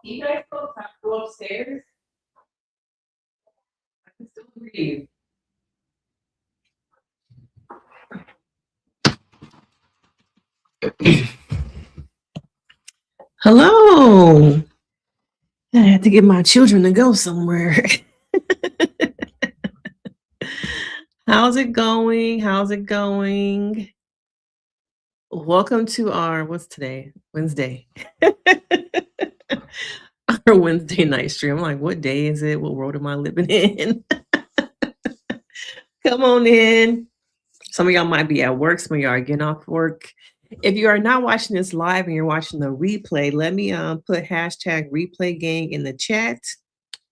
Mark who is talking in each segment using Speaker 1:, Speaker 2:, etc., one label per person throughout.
Speaker 1: You guys go upstairs? I can still breathe. Hello. I had to get my children to go somewhere. How's it going? How's it going? Welcome to our, what's today? Wednesday. Our Wednesday night stream. I'm like, what day is it? What world am I living in? Come on in. Some of y'all might be at work. Some of y'all are getting off work. If you are not watching this live and you're watching the replay, let me put hashtag replay gang in the chat.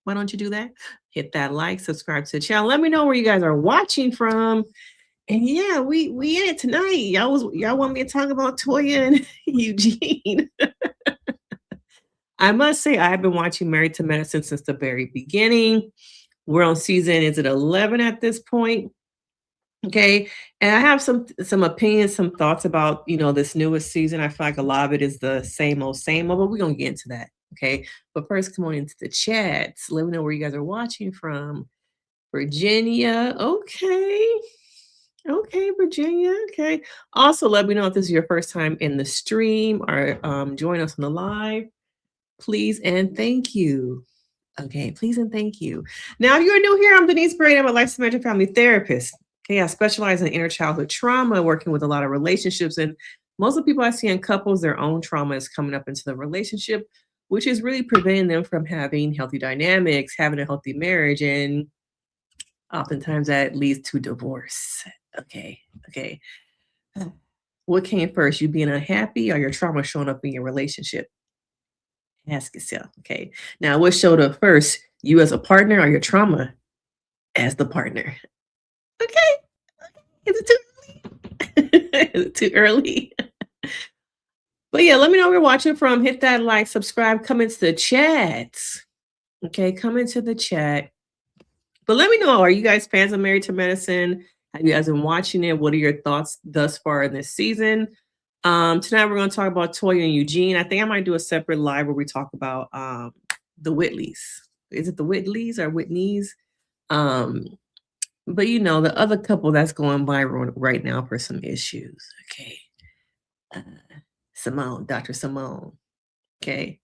Speaker 1: Why don't you do that? Hit that like, subscribe to the channel. Let me know where you guys are watching from. And yeah, we in it tonight. Y'all want me to talk about Toya and Eugene. I must say I've been watching Married to Medicine since the very beginning. We're on season, is it 11 at this point? Okay. And I have some opinions, some thoughts about, this newest season. I feel like a lot of it is the same old, but we're going to get into that. Okay. But first, come on into the chats. Let me know where you guys are watching from. Virginia. Okay. Okay, Virginia. Okay. Also, let me know if this is your first time in the stream or join us on the live. Please and thank you. Okay, please and thank you. Now, if you're new here, I'm Denise Braid. I'm a licensed marriage and family therapist. Okay, I specialize in inner childhood trauma, working with a lot of relationships. And most of the people I see in couples, their own trauma is coming up into the relationship, which is really preventing them from having healthy dynamics, having a healthy marriage. And oftentimes that leads to divorce. Okay. What came first, you being unhappy or your trauma showing up in your relationship? Ask yourself. Okay. Now, what showed up first, you as a partner or your trauma as the partner? Okay. Is it too early? Is it too early? But yeah, let me know where you're watching from. Hit that like, subscribe, come into the chat. Okay, come into the chat. But let me know, are you guys fans of Married to Medicine? Have you guys been watching it? What are your thoughts thus far in this season? Tonight we're going to talk about Toya and Eugene. I think I might do a separate live where we talk about the Whitleys. Is it the Whitleys or Whitneys? But the other couple that's going viral right now for some issues. Okay. Simone, Dr. Simone. Okay.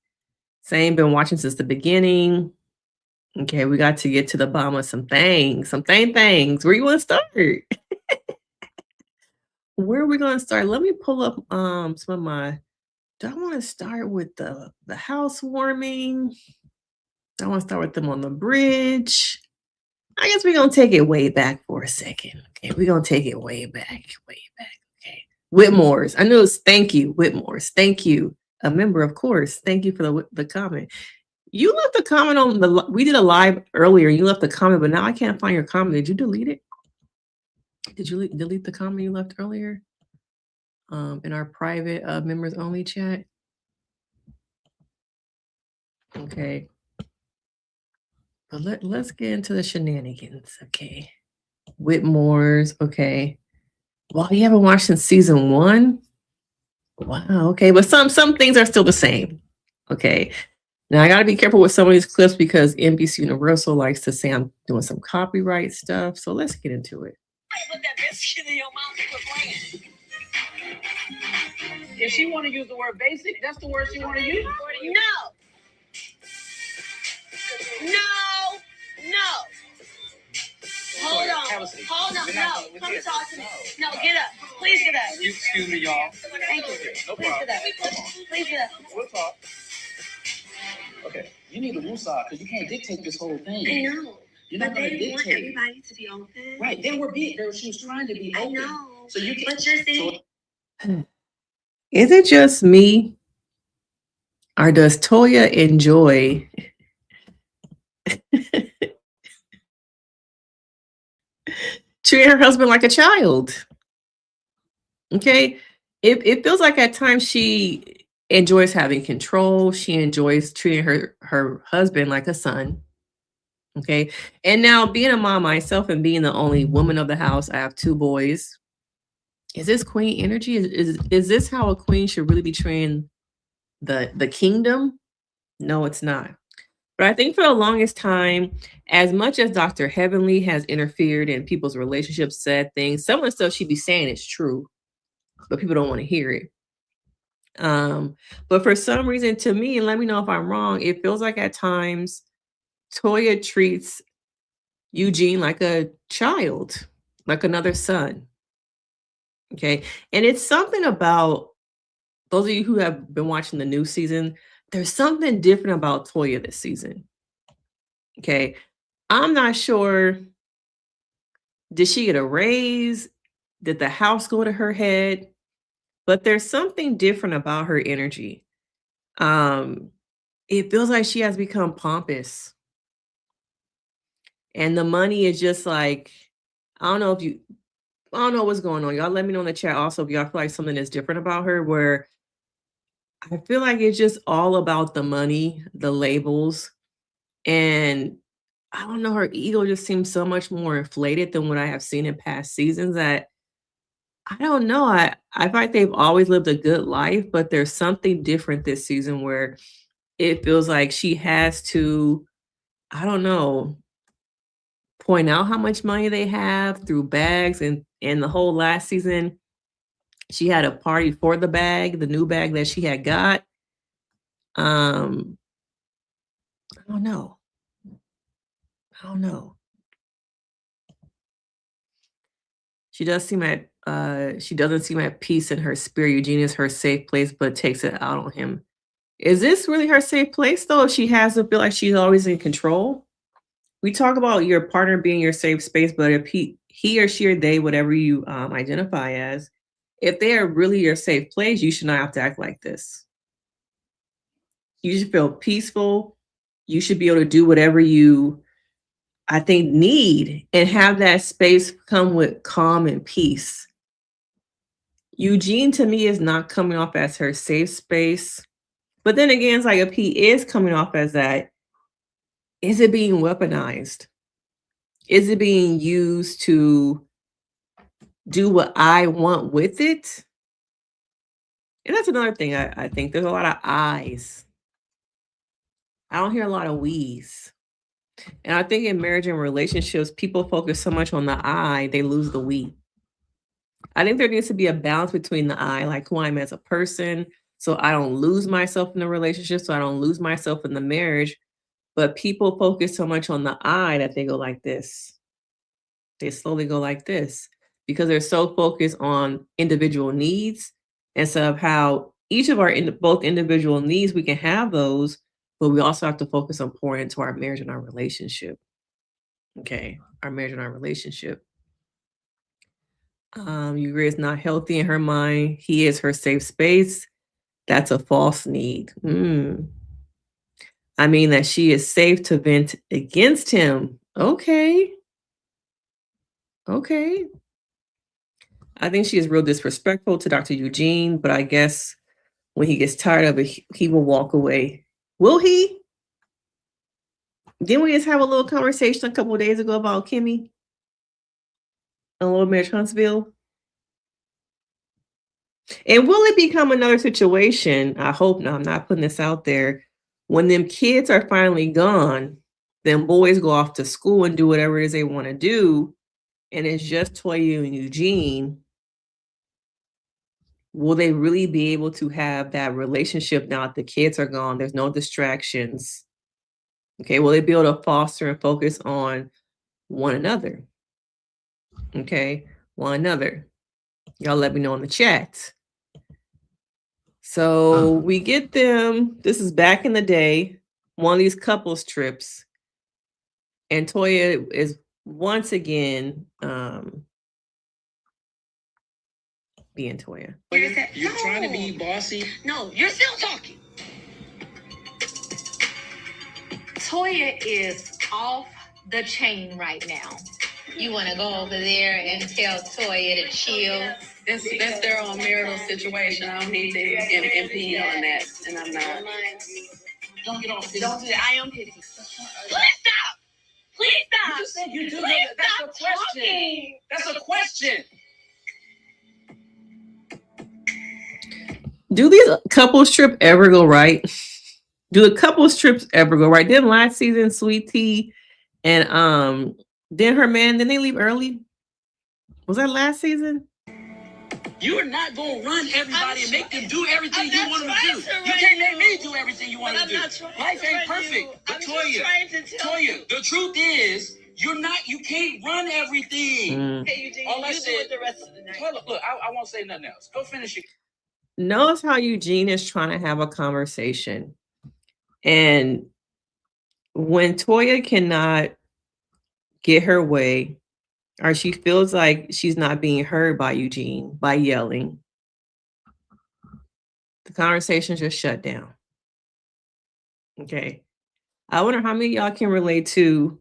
Speaker 1: Same, been watching since the beginning. Okay, we got to get to the bottom of some things. Where you want to start? Where are we going to start? Let me pull up some of my. Do I want to start with the housewarming? I want to start with them on the bridge. I guess we're going to take it way back for a second. Okay, we're going to take it way back. Okay, Whitmore's. I know it's thank you, Whitmore's. Thank you, a member, of course. Thank you for the comment. You left a comment on we did a live earlier. You left a comment, but now I can't find your comment. Did you delete it? Did you delete the comment you left earlier? In our private members only chat? Okay. But let's get into the shenanigans. Okay. Whitmore's. Okay. Well, you haven't watched since season 1? Wow. Okay. But some things are still the same. Okay. Now, I got to be careful with some of these clips because NBC Universal likes to say I'm doing some copyright stuff. So let's get into it.
Speaker 2: Put that biscuit in your mouth and quit playing. If she want to use the word basic, that's the word she want to use? No. Hold on. No. Come talk to me. No, get up. Please get up.
Speaker 3: Excuse me, y'all.
Speaker 2: Thank you.
Speaker 3: No
Speaker 2: Please
Speaker 3: problem.
Speaker 2: get up. Please get up.
Speaker 3: We'll talk. Okay, you need a woosah because you can't dictate this whole thing.
Speaker 2: I know.
Speaker 3: You're not going to
Speaker 2: They want
Speaker 3: dictate.
Speaker 2: everybody to be open.
Speaker 3: Right, they were being. She was trying to be open.
Speaker 2: I know.
Speaker 3: So you can.
Speaker 2: But you're saying.
Speaker 1: Is it just me? Or does Toya enjoy treating her husband like a child? Okay. It feels like at times she enjoys having control. She enjoys treating her husband like a son. Okay. And now being a mom myself and being the only woman of the house, I have 2 boys. Is this queen energy? Is this how a queen should really be treating the kingdom? No, it's not. But I think for the longest time, as much as Dr. Heavenly has interfered in people's relationships, said things, some of the stuff she be saying is true, but people don't want to hear it. But for some reason, to me, and let me know if I'm wrong, it feels like at times Toya treats Eugene like a child, like another son. Okay. And it's something about those of you who have been watching the new season, there's something different about Toya this season. Okay. I'm not sure. Did she get a raise? Did the house go to her head? But there's something different about her energy. Um, it feels like she has become pompous. And the money is just like, I don't know if you I don't know what's going on. Y'all let me know in the chat also if y'all feel like something is different about her, where I feel like it's just all about the money, the labels, and I don't know, her ego just seems so much more inflated than what I have seen in past seasons that I don't know. I feel like they've always lived a good life, but there's something different this season where it feels like she has to, I don't know, point out how much money they have through bags and the whole last season she had a party for the bag, the new bag that she had got. Um, I don't know. I don't know. She does seem at she doesn't seem at peace in her spirit. Eugene is her safe place, but takes it out on him. Is this really her safe place though? If she has to feel like she's always in control? We talk about your partner being your safe space, but if he or she or they, whatever you identify as, if they are really your safe place, you should not have to act like this. You should feel peaceful. You should be able to do whatever you, I think, need and have that space come with calm and peace. Eugene to me is not coming off as her safe space. But then again, it's like if he is coming off as that, is it being weaponized? Is it being used to do what I want with it? And that's another thing I think there's a lot of I's. I don't hear a lot of we's. And I think in marriage and relationships, people focus so much on the I, they lose the we. I think there needs to be a balance between the I, like who I'm as a person, so I don't lose myself in the relationship, so I don't lose myself in the marriage. But people focus so much on the I that they go like this. They slowly go like this because they're so focused on individual needs instead of how each of our both individual needs, we can have those, but we also have to focus on pouring into our marriage and our relationship. Okay, our marriage and our relationship. Yuri is not healthy in her mind. He is her safe space. That's a false need. I mean that she is safe to vent against him. Okay. Okay. I think she is real disrespectful to Dr. Eugene, but I guess when he gets tired of it, he will walk away. Will he? Didn't we just have a little conversation a couple of days ago about Kimmy and Little Marriage Huntsville? And will it become another situation? I hope not. I'm not putting this out there. When them kids are finally gone, then boys go off to school and do whatever it is they want to do. And it's just Toya and Eugene. Will they really be able to have that relationship now that the kids are gone? There's no distractions. Okay, will they be able to foster and focus on one another? Okay, one another. Y'all let me know in the chat. So we get them. This is back in the day, one of these couples trips. And Toya is once again being Toya.
Speaker 3: You're trying to be bossy.
Speaker 2: No, you're still talking. Toya is off the chain right now.
Speaker 4: You want to go over there and tell Toya to chill?
Speaker 5: That's their own marital situation. I don't need to impede on that, and I'm not.
Speaker 3: Don't get off.
Speaker 2: Don't do that. I am kidding. Please stop. Please stop.
Speaker 3: You just said you do.
Speaker 2: Please
Speaker 3: That's
Speaker 2: stop
Speaker 3: a question.
Speaker 2: talking.
Speaker 3: That's a question.
Speaker 1: Do these couples trip ever go right? Do the couples trips ever go right? Then last season, Sweet Tea and then her man, then they leave early. Was that last season?
Speaker 3: You are not going to run everybody and make them do everything you want them to do. You can't make me do everything you want them to do. Life ain't perfect. But Toya, the truth is, you can't run everything.
Speaker 2: Hey, Eugene,
Speaker 3: All I
Speaker 2: you do
Speaker 3: said,
Speaker 2: it the rest of the night.
Speaker 3: look, I won't say nothing else. Go finish it.
Speaker 1: Notice how Eugene is trying to have a conversation. And when Toya cannot get her way, or she feels like she's not being heard by Eugene by yelling, the conversation just shut down. Okay. I wonder how many of y'all can relate to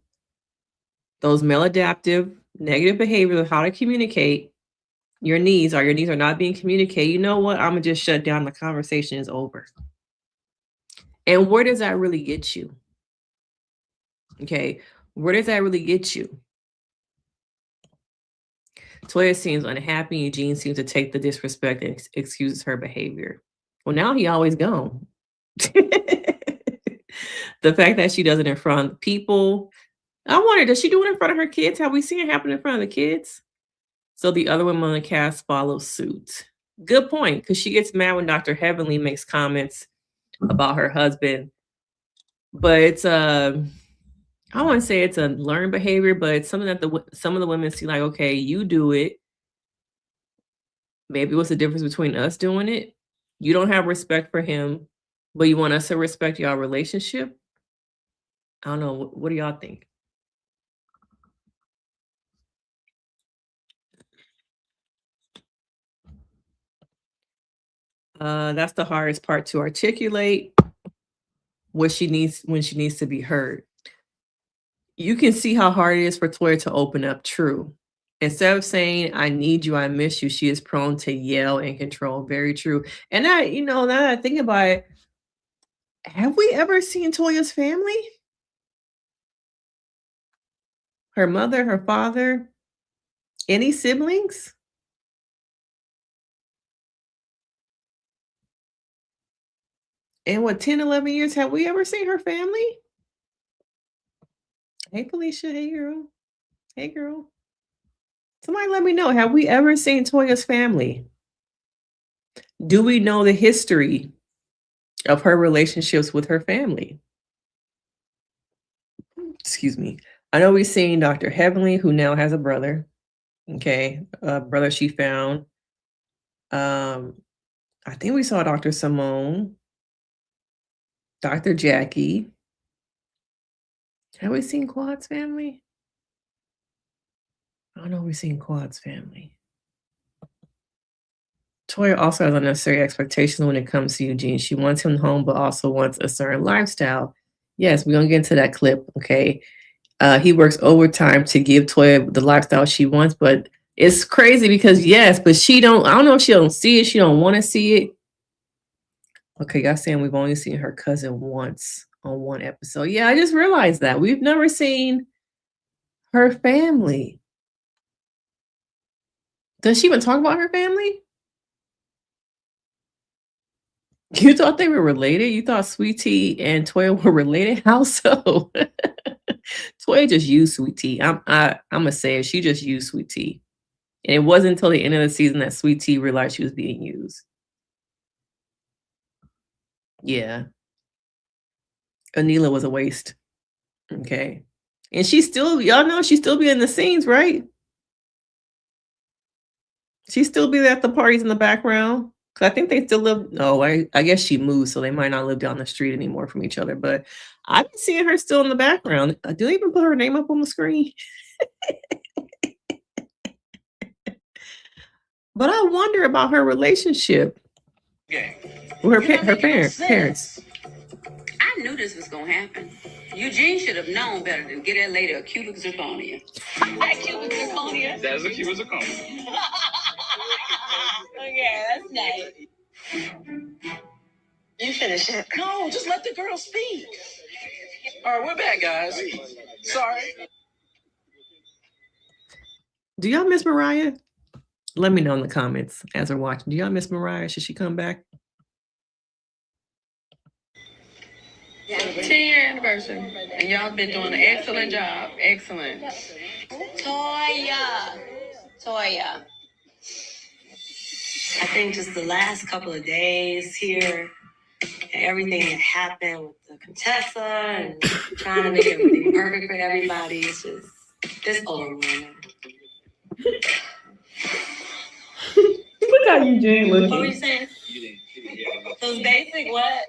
Speaker 1: those maladaptive negative behaviors of how to communicate your needs, or your needs are not being communicated. You know what? I'm gonna just shut down. The conversation is over. And where does that really get you? Okay. Where does that really get you? Toya seems unhappy. Eugene seems to take the disrespect and excuses her behavior. Well, now he always gone. The fact that she does it in front of people. I wonder, does she do it in front of her kids? Have we seen it happen in front of the kids? So the other women on the cast follow suit. Good point, because she gets mad when Dr. Heavenly makes comments about her husband. But it's I wouldn't say it's a learned behavior, but it's something that some of the women see like, okay, you do it. Maybe what's the difference between us doing it? You don't have respect for him, but you want us to respect your relationship? I don't know. What do y'all think? That's the hardest part to articulate what she needs when she needs to be heard. You can see how hard it is for Toya to open up true. Instead of saying, I need you, I miss you, she is prone to yell and control. Very true. And that, now that I think about it, have we ever seen Toya's family? Her mother, her father, any siblings? And what, 10, 11 years, have we ever seen her family? Hey, Felicia. Hey, girl. Hey, girl. Somebody let me know. Have we ever seen Toya's family? Do we know the history of her relationships with her family? Excuse me. I know we've seen Dr. Heavenly, who now has a brother. Okay. A brother she found. I think we saw Dr. Simone, Dr. Jackie. Have we seen Quad's family? I don't know if we've seen Quad's family. Toya also has unnecessary expectations when it comes to Eugene. She wants him home, but also wants a certain lifestyle. Yes, we're going to get into that clip, okay? He works overtime to give Toya the lifestyle she wants, but it's crazy because, yes, but I don't know if she don't see it. She don't want to see it. Okay, y'all saying we've only seen her cousin once on one episode. Yeah, I just realized that. We've never seen her family. Does she even talk about her family? You thought they were related? You thought Sweet Tea and Toya were related? How so? Toya just used Sweet Tea. I'm gonna say it. She just used Sweet Tea. And it wasn't until the end of the season that Sweet Tea realized she was being used. Yeah. Anila was a waste. Okay. And y'all know she's still be in the scenes, right? She still be at the parties in the background. Cause I think they still live. No, I guess she moved, so they might not live down the street anymore from each other. But I've been seeing her still in the background. Do they even put her name up on the screen? But I wonder about her relationship with her parents.
Speaker 5: I knew this was gonna happen. Eugene should have known better than get that lady a cubic zirconia.
Speaker 2: That cubic zirconia.
Speaker 3: That is a cubic zirconia.
Speaker 2: Okay, that's nice. You finish it.
Speaker 3: No, just let the girl speak. All right, we're back, guys. Sorry.
Speaker 1: Do y'all miss Mariah? Let me know in the comments as we're watching. Do y'all miss Mariah? Should she come back?
Speaker 5: 10-year anniversary. And y'all been doing an excellent job. Excellent.
Speaker 2: Toya. I think just the last couple of days here, and everything that happened with the Contessa and trying to make everything perfect for everybody, it's overwhelming.
Speaker 1: Look how Eugene
Speaker 2: What were you
Speaker 1: looking.
Speaker 2: saying? Those basic what?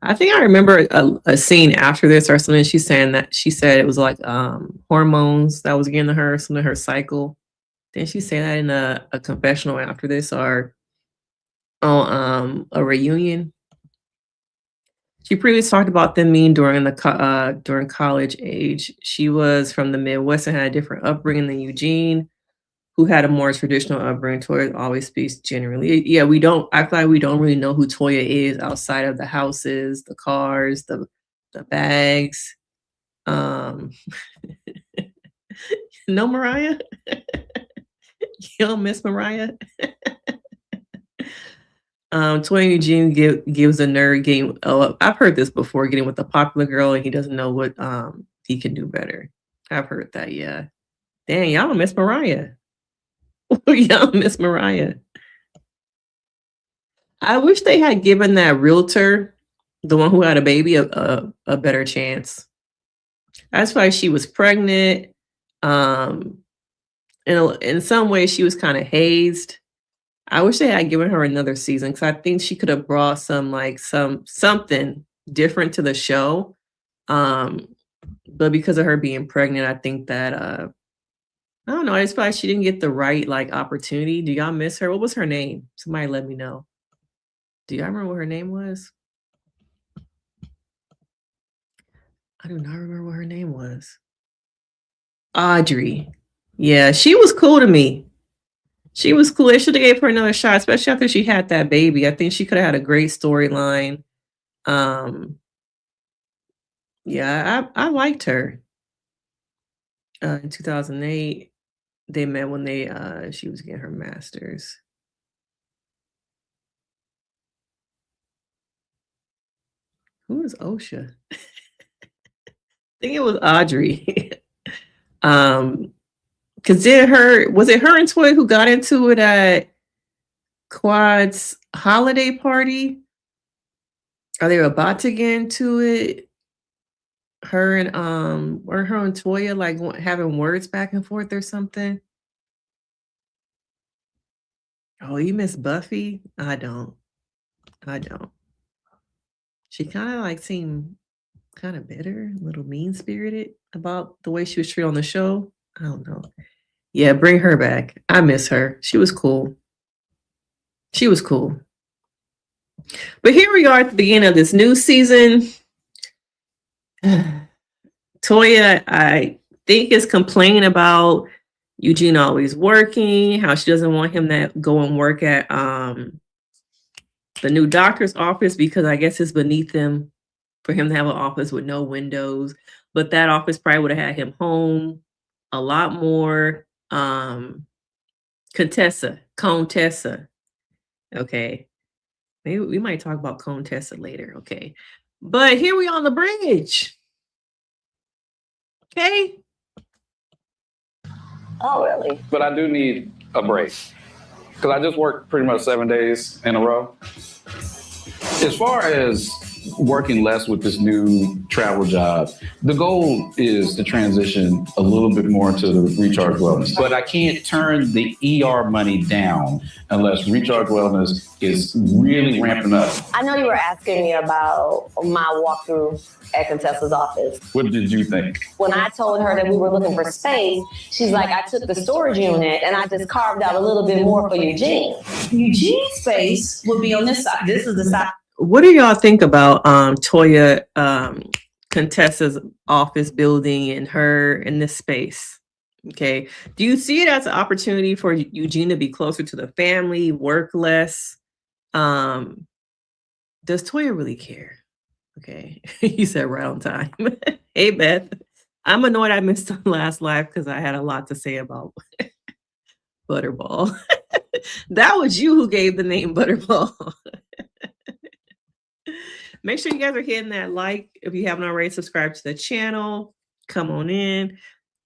Speaker 1: I think I remember a scene after this or something. She said it was like hormones that was getting to her, something her cycle. Didn't she say that in a confessional after this or on a reunion? She previously talked about them being during college age. She was from the Midwest and had a different upbringing than Eugene, who had a more traditional upbringing. Toya always speaks generally. Yeah, I feel like we don't really know who Toya is outside of the houses, the cars, the bags. No, Mariah? You don't miss Mariah? Toya Eugene gives a nerd game. Oh, I've heard this before, getting with a popular girl and he doesn't know what he can do better. I've heard that, yeah. Dang, y'all don't miss Mariah. Y'all miss Mariah. I wish they had given that realtor, the one who had a baby, a better chance. That's why she was pregnant. In some ways, she was kind of hazed. I wish they had given her another season because I think she could have brought something different to the show. But because of her being pregnant, I think that I don't know. I just feel like she didn't get the right opportunity. Do y'all miss her? What was her name? Somebody let me know. Do y'all remember what her name was? I do not remember what her name was. Audrey. Yeah, she was cool to me. She was cool. They should have gave her another shot, especially after she had that baby. I think she could have had a great storyline. Yeah, I liked her. In 2008, they met when she was getting her master's. Who is OSHA? I think it was Audrey. Because was it her and Toya who got into it at Quad's holiday party? Are they about to get into it? Her and Toya having words back and forth or something? Oh, you miss Buffy? I don't. She kind of seemed kind of bitter, a little mean-spirited about the way she was treated on the show. I don't know. Yeah, bring her back. I miss her. She was cool. But here we are at the beginning of this new season. Toya, I think, is complaining about Eugene always working, how she doesn't want him to go and work at the new doctor's office because I guess it's beneath him for him to have an office with no windows. But that office probably would have had him home a lot more. Contessa. Okay. Maybe we might talk about Contessa later. Okay. But here we on the bridge. Okay.
Speaker 2: Oh, really?
Speaker 6: But I do need a break because I just worked pretty much 7 days in a row. As far as working less with this new travel job, the goal is to transition a little bit more into the Recharge Wellness. But I can't turn the ER money down unless Recharge Wellness is really ramping up.
Speaker 2: I know you were asking me about my walkthrough at Contessa's office.
Speaker 6: What did you think?
Speaker 2: When I told her that we were looking for space, she's like, I took the storage unit and I just carved out a little bit more for Eugene. Eugene's space would be on this side. This is the side.
Speaker 1: What do y'all think about Toya Contessa's office building and her in this space? Okay. Do you see it as an opportunity for Eugene to be closer to the family, work less? Does Toya really care? Okay. You said right on time. Hey, Beth. I'm annoyed I missed the last live because I had a lot to say about Butterball. That was you who gave the name Butterball. Make sure you guys are hitting that like. If you haven't already, subscribe to the channel. Come on in.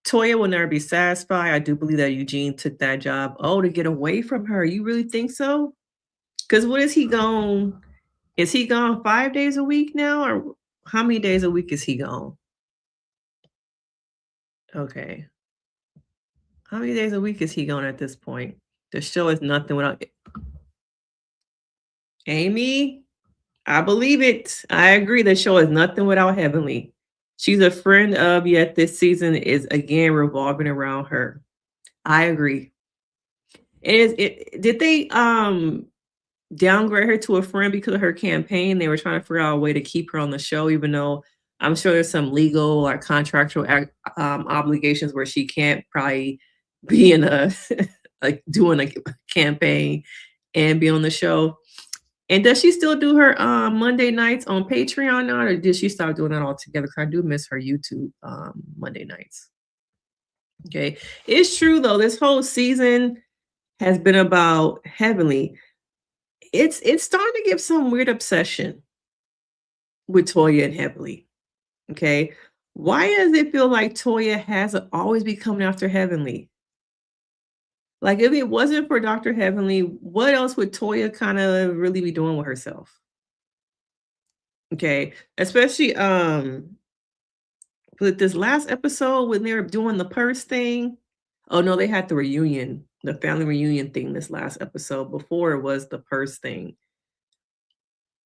Speaker 1: Toya will never be satisfied. I do believe that Eugene took that job. Oh, to get away from her. You really think so? Because what is he gone? Is he gone 5 days a week now? Or how many days a week is he gone? Okay. How many days a week is he gone at this point? The show is nothing without Amy. I believe it. I agree. The show is nothing without Heavenly. She's a friend of, yet this season is again revolving around her. I agree. Did they downgrade her to a friend because of her campaign? They were trying to figure out a way to keep her on the show, even though I'm sure there's some legal or contractual obligations where she can't probably be in a like doing a campaign and be on the show. And does she still do her Monday nights on Patreon now, or did she stop doing that altogether? Because I do miss her YouTube Monday nights. Okay, it's true though. This whole season has been about Heavenly. It's starting to give some weird obsession with Toya and Heavenly. Okay, why does it feel like Toya has always be coming after Heavenly? Like, if it wasn't for Dr. Heavenly, what else would Toya kind of really be doing with herself? Okay, especially with this last episode when they were doing the purse thing. Oh no, they had the reunion, the family reunion thing this last episode. Before it was the purse thing.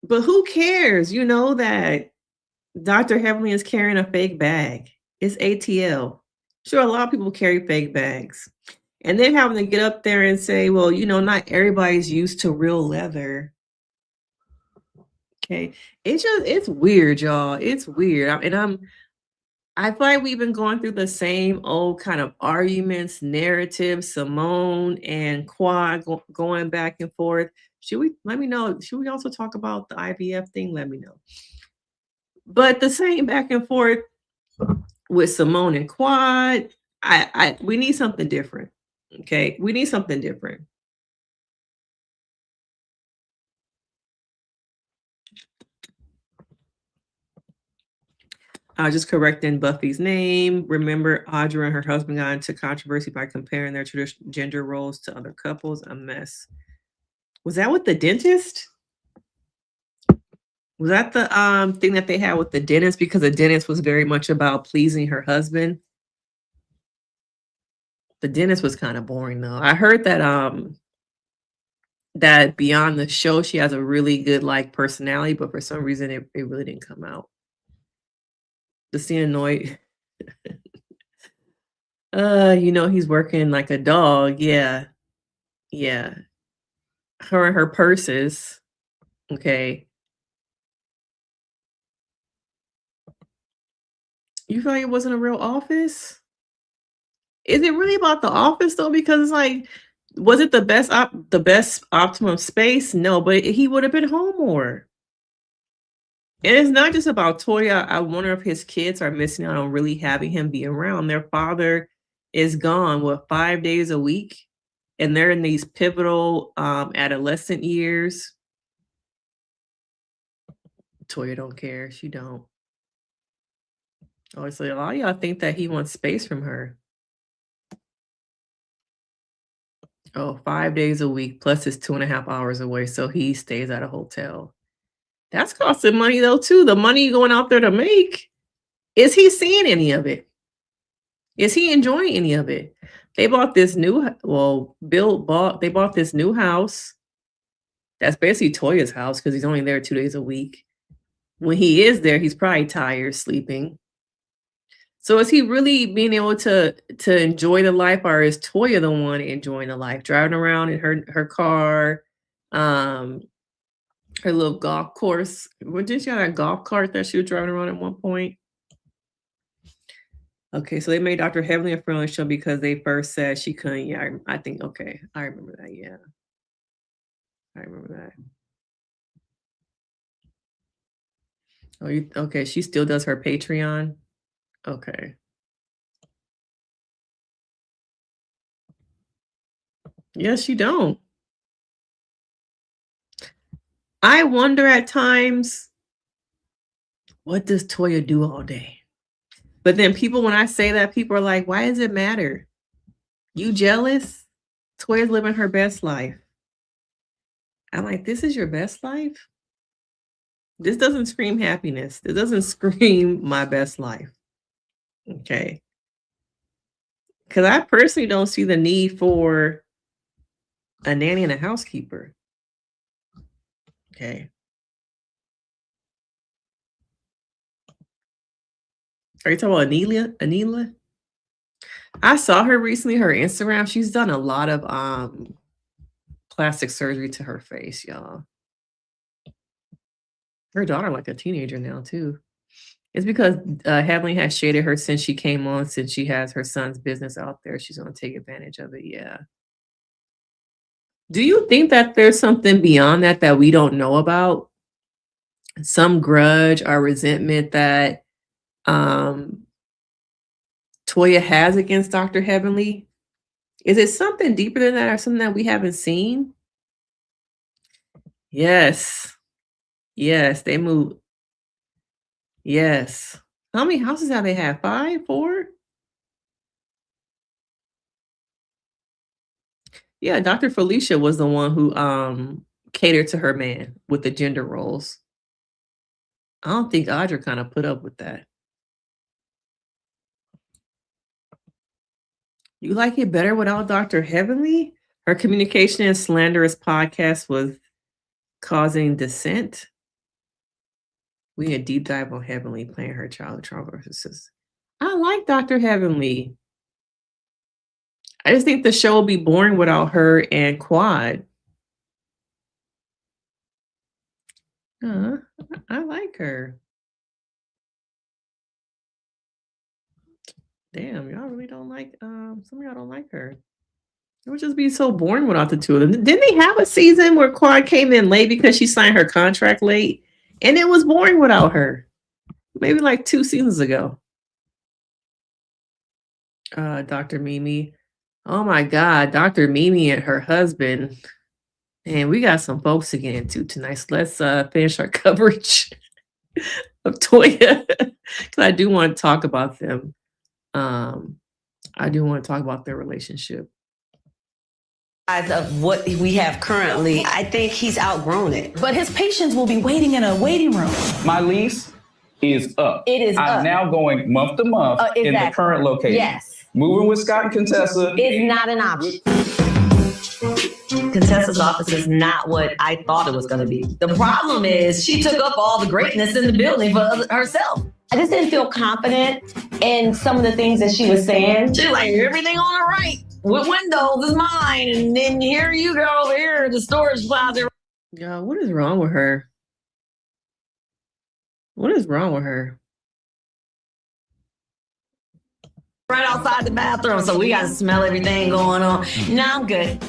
Speaker 1: But who cares? You know that Dr. Heavenly is carrying a fake bag. It's ATL. Sure, a lot of people carry fake bags. And then having to get up there and say, well, you know, not everybody's used to real leather. Okay. It's weird, y'all. It's weird. I feel like we've been going through the same old kind of arguments, narratives, Simone and Quad going back and forth. Let me know. Should we also talk about the IVF thing? Let me know. But the same back and forth with Simone and Quad, we need something different. Okay, we need something different. Just correcting Buffy's name. Remember, Audra and her husband got into controversy by comparing their traditional gender roles to other couples. A mess. Was that with the dentist? Was that the thing that they had with the dentist? Because the dentist was very much about pleasing her husband. The dentist was kind of boring though. I heard that that beyond the show, she has a really good like personality, but for some reason it really didn't come out. The Cianoid. You know, he's working like a dog. Yeah. Yeah. Her and her purses. Okay. You feel like it wasn't a real office? Is it really about the office though? Because it's like, was it the best optimum space? No, but he would have been home more. And it's not just about Toya. I wonder if his kids are missing out on really having him be around. Their father is gone, 5 days a week? And they're in these pivotal adolescent years. Toya don't care. She don't. Oh, so a lot of y'all think that he wants space from her. Oh, 5 days a week plus it's 2.5 hours away. So he stays at a hotel. That's costing money though, too. The money going out there to make. Is he seeing any of it? Is he enjoying any of it? They bought this they bought this new house. That's basically Toya's house because he's only there 2 days a week. When he is there, he's probably tired, sleeping. So is he really being able to enjoy the life, or is Toya the one enjoying the life, driving around in her car, her little golf course? Didn't she have that golf cart that she was driving around at one point? Okay, so they made Dr. Heavenly a friendly show because they first said she couldn't. Yeah, I think, okay, I remember that. Yeah, I remember that. Oh, okay, she still does her Patreon. Okay. Yes, you don't. I wonder at times What does Toya do all day? But then people, when I say that, people are like, why does it matter? You jealous? Toya's living her best life. I'm like, this is your best life? This doesn't scream happiness. This doesn't scream my best life. Okay. Because I personally don't see the need for a nanny and a housekeeper. Okay. Are you talking about Anila? I saw her recently, her Instagram. She's done a lot of plastic surgery to her face, y'all. Her daughter like a teenager now, too. It's because Heavenly has shaded her since she came on, since she has her son's business out there. She's going to take advantage of it. Yeah. Do you think that there's something beyond that that we don't know about? Some grudge or resentment that Toya has against Dr. Heavenly? Is it something deeper than that or something that we haven't seen? Yes. Yes, they moved. Yes. How many houses have they had? 5, 4? Yeah, Dr. Felicia was the one who catered to her man with the gender roles. I don't think Audra kind of put up with that. You like it better without Dr. Heavenly? Her communication and slanderous podcast was causing dissent. We need a deep dive on Heavenly playing her child trauma versus. I like Dr. Heavenly. I just think the show will be boring without her and Quad. I like her. Damn, y'all really don't like some of y'all don't like her. It would just be so boring without the two of them. Didn't they have a season where Quad came in late because she signed her contract late? And it was boring without her. Maybe like 2 seasons ago. Dr. Mimi. Oh my God, Dr. Mimi and her husband. And we got some folks to get into tonight. So let's finish our coverage of Toya. Because I do want to talk about them. I do want to talk about their relationship.
Speaker 2: Of what we have currently, I think he's outgrown it.
Speaker 7: But his patients will be waiting in a waiting room.
Speaker 6: My lease is up.
Speaker 7: It is
Speaker 6: I'm
Speaker 7: up.
Speaker 6: now going month to month in the
Speaker 7: Exactly.
Speaker 6: current location.
Speaker 7: Yes.
Speaker 6: Moving with Scott and Contessa.
Speaker 7: It's not an option.
Speaker 2: Contessa's office is not what I thought it was going to be. The problem is she took up all the greatness in the building for herself. I just didn't feel confident in some of the things that she was saying. She's like, everything on the right with windows is mine. And then here you go over here, the storage closet.
Speaker 1: Y'all, what is wrong with her? What is wrong with her?
Speaker 2: Right outside the bathroom, so we got to smell everything going on. No, I'm good.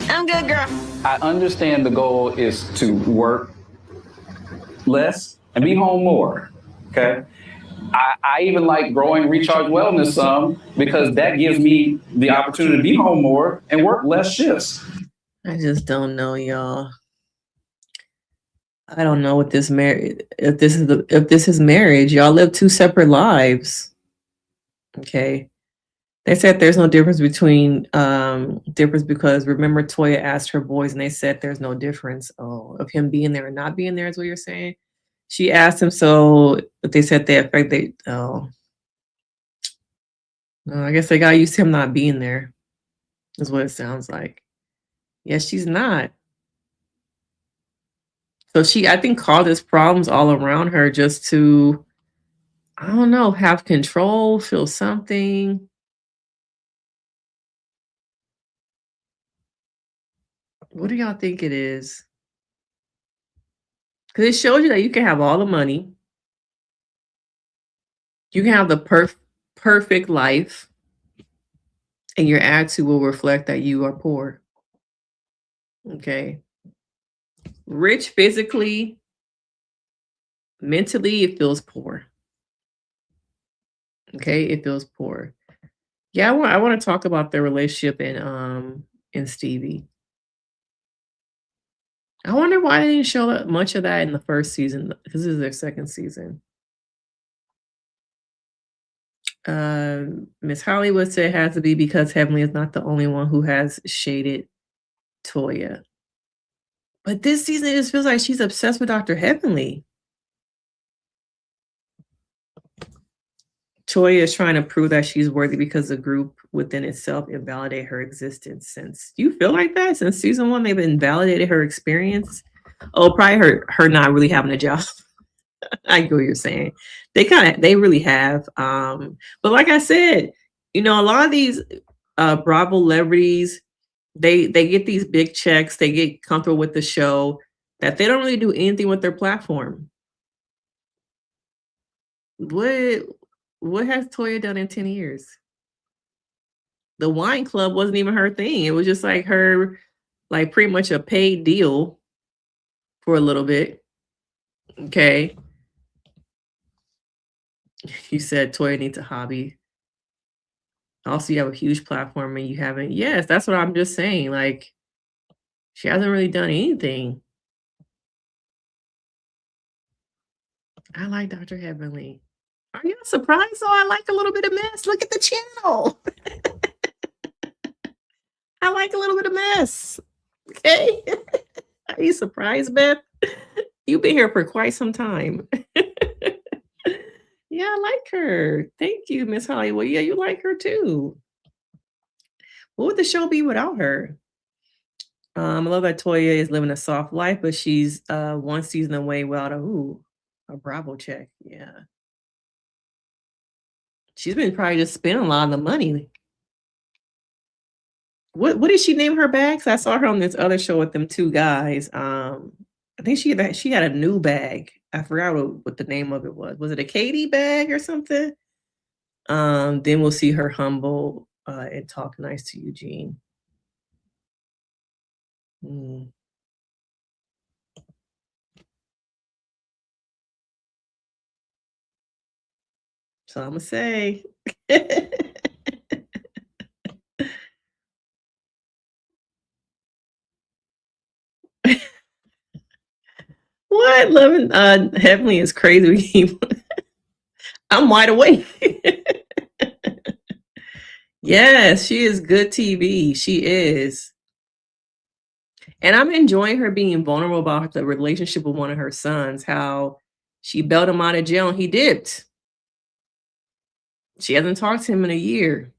Speaker 2: I'm good, girl.
Speaker 6: I understand the goal is to work less and be home more. Okay. I even like growing Recharge Wellness some because that gives me the opportunity to be home more and work less shifts.
Speaker 1: I just don't know, y'all. I don't know what this marriage. If this is marriage, y'all live 2 separate lives. Okay. They said there's no difference between difference because remember Toya asked her boys and they said there's no difference of him being there or not being there is what you're saying. She asked him, so they said no, I guess they got used to him not being there, is what it sounds like. Yes, she's not. So she, I think, caused problems all around her just to, I don't know, have control, feel something. What do y'all think it is? Because it shows you that you can have all the money. You can have the perfect life. And your attitude will reflect that you are poor. Okay. Rich physically, mentally, it feels poor. Okay, it feels poor. Yeah, I want to talk about their relationship in Stevie. I wonder why they didn't show much of that in the first season because this is their second season. Miss Hollywood said it has to be because Heavenly is not the only one who has shaded Toya. But this season, it just feels like she's obsessed with Dr. Heavenly. Toya is trying to prove that she's worthy because the group within itself invalidate her existence. Since you feel like that since season 1, they've invalidated her experience. Oh, probably her not really having a job. I get what you're saying. They really have. But like I said, a lot of these Bravo celebrities, they get these big checks, they get comfortable with the show, that they don't really do anything with their platform. What has Toya done in 10 years? The wine club wasn't even her thing. It was just like her, like pretty much a paid deal for a little bit. Okay. You said Toya needs a hobby. Also, you have a huge platform and you haven't. Yes, that's what I'm just saying. Like, she hasn't really done anything. I like Dr. Heavenly. Are you not surprised? Oh, I like a little bit of mess. Look at the channel. I like a little bit of mess. Okay. Are you surprised, Beth? You've been here for quite some time. Yeah, I like her. Thank you, Miss Hollywood. Yeah, you like her too. What would the show be without her? I love that Toya is living a soft life, but she's one season away without a Bravo check. Yeah. She's been probably just spending a lot of the money. What did she name her bags? I saw her on this other show with them 2 guys. I think she had a new bag. I forgot what the name of it was. Was it a Katie bag or something? Then we'll see her humble and talk nice to Eugene. Mm. So I'm gonna say. What? Loving Heavenly is crazy. I'm wide awake. Yes, she is good TV. She is. And I'm enjoying her being vulnerable about the relationship with one of her sons, how she bailed him out of jail and he dipped. She hasn't talked to him in a year.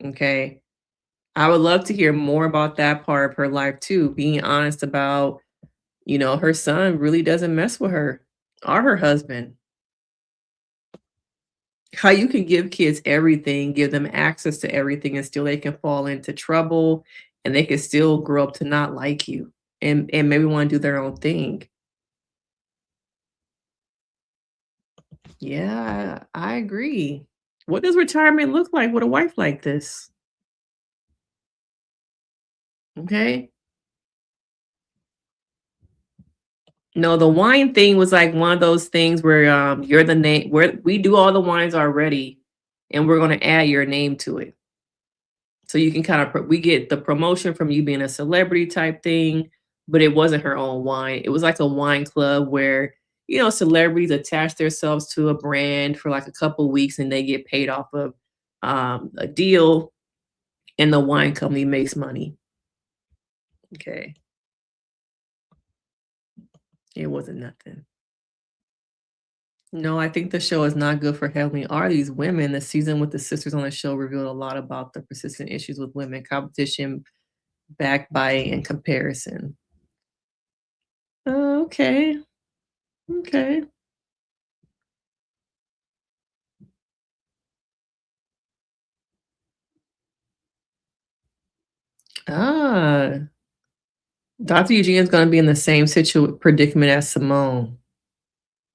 Speaker 1: Okay. I would love to hear more about that part of her life too, being honest about, her son really doesn't mess with her or her husband. How you can give kids everything, give them access to everything, and still they can fall into trouble and they can still grow up to not like you and maybe want to do their own thing. Yeah, I agree. What does retirement look like with a wife like this? Okay. No, the wine thing was like one of those things where you're the name where we do all the wines already and we're going to add your name to it. So you can kind of we get the promotion from you being a celebrity type thing, but it wasn't her own wine. It was like a wine club where, celebrities attach themselves to a brand for like a couple weeks and they get paid off of a deal and the wine company makes money. Okay. It wasn't nothing. No, I think the show is not good for Heavenly or these women. The season with the sisters on the show revealed a lot about the persistent issues with women, competition, backbiting, and comparison. Oh, okay. Okay. Ah, Dr. Eugene is going to be in the same predicament as Simone.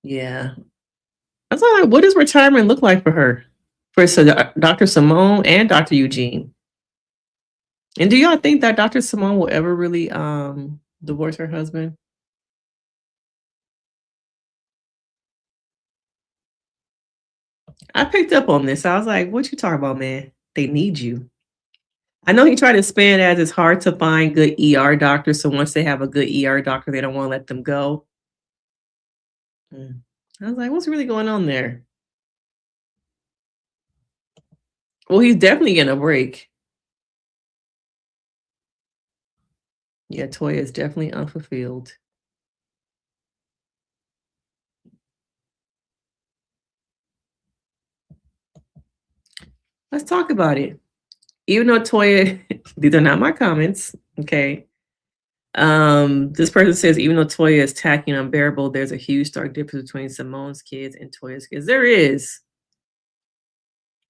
Speaker 1: Yeah. That's all right. What does retirement look like for her? For Dr. Simone and Dr. Eugene? And do y'all think that Dr. Simone will ever really divorce her husband? I picked up on this. I was like, what you talking about, man? They need you. I know he tried to spin it as it's hard to find good ER doctors. So once they have a good ER doctor, they don't want to let them go. I was like, what's really going on there? Well, he's definitely getting a break. Yeah, Toya is definitely unfulfilled. Let's talk about it. Even though Toya, these are not my comments, okay? This person says, even though Toya is tacky and unbearable, there's a huge stark difference between Simone's kids and Toya's kids. There is.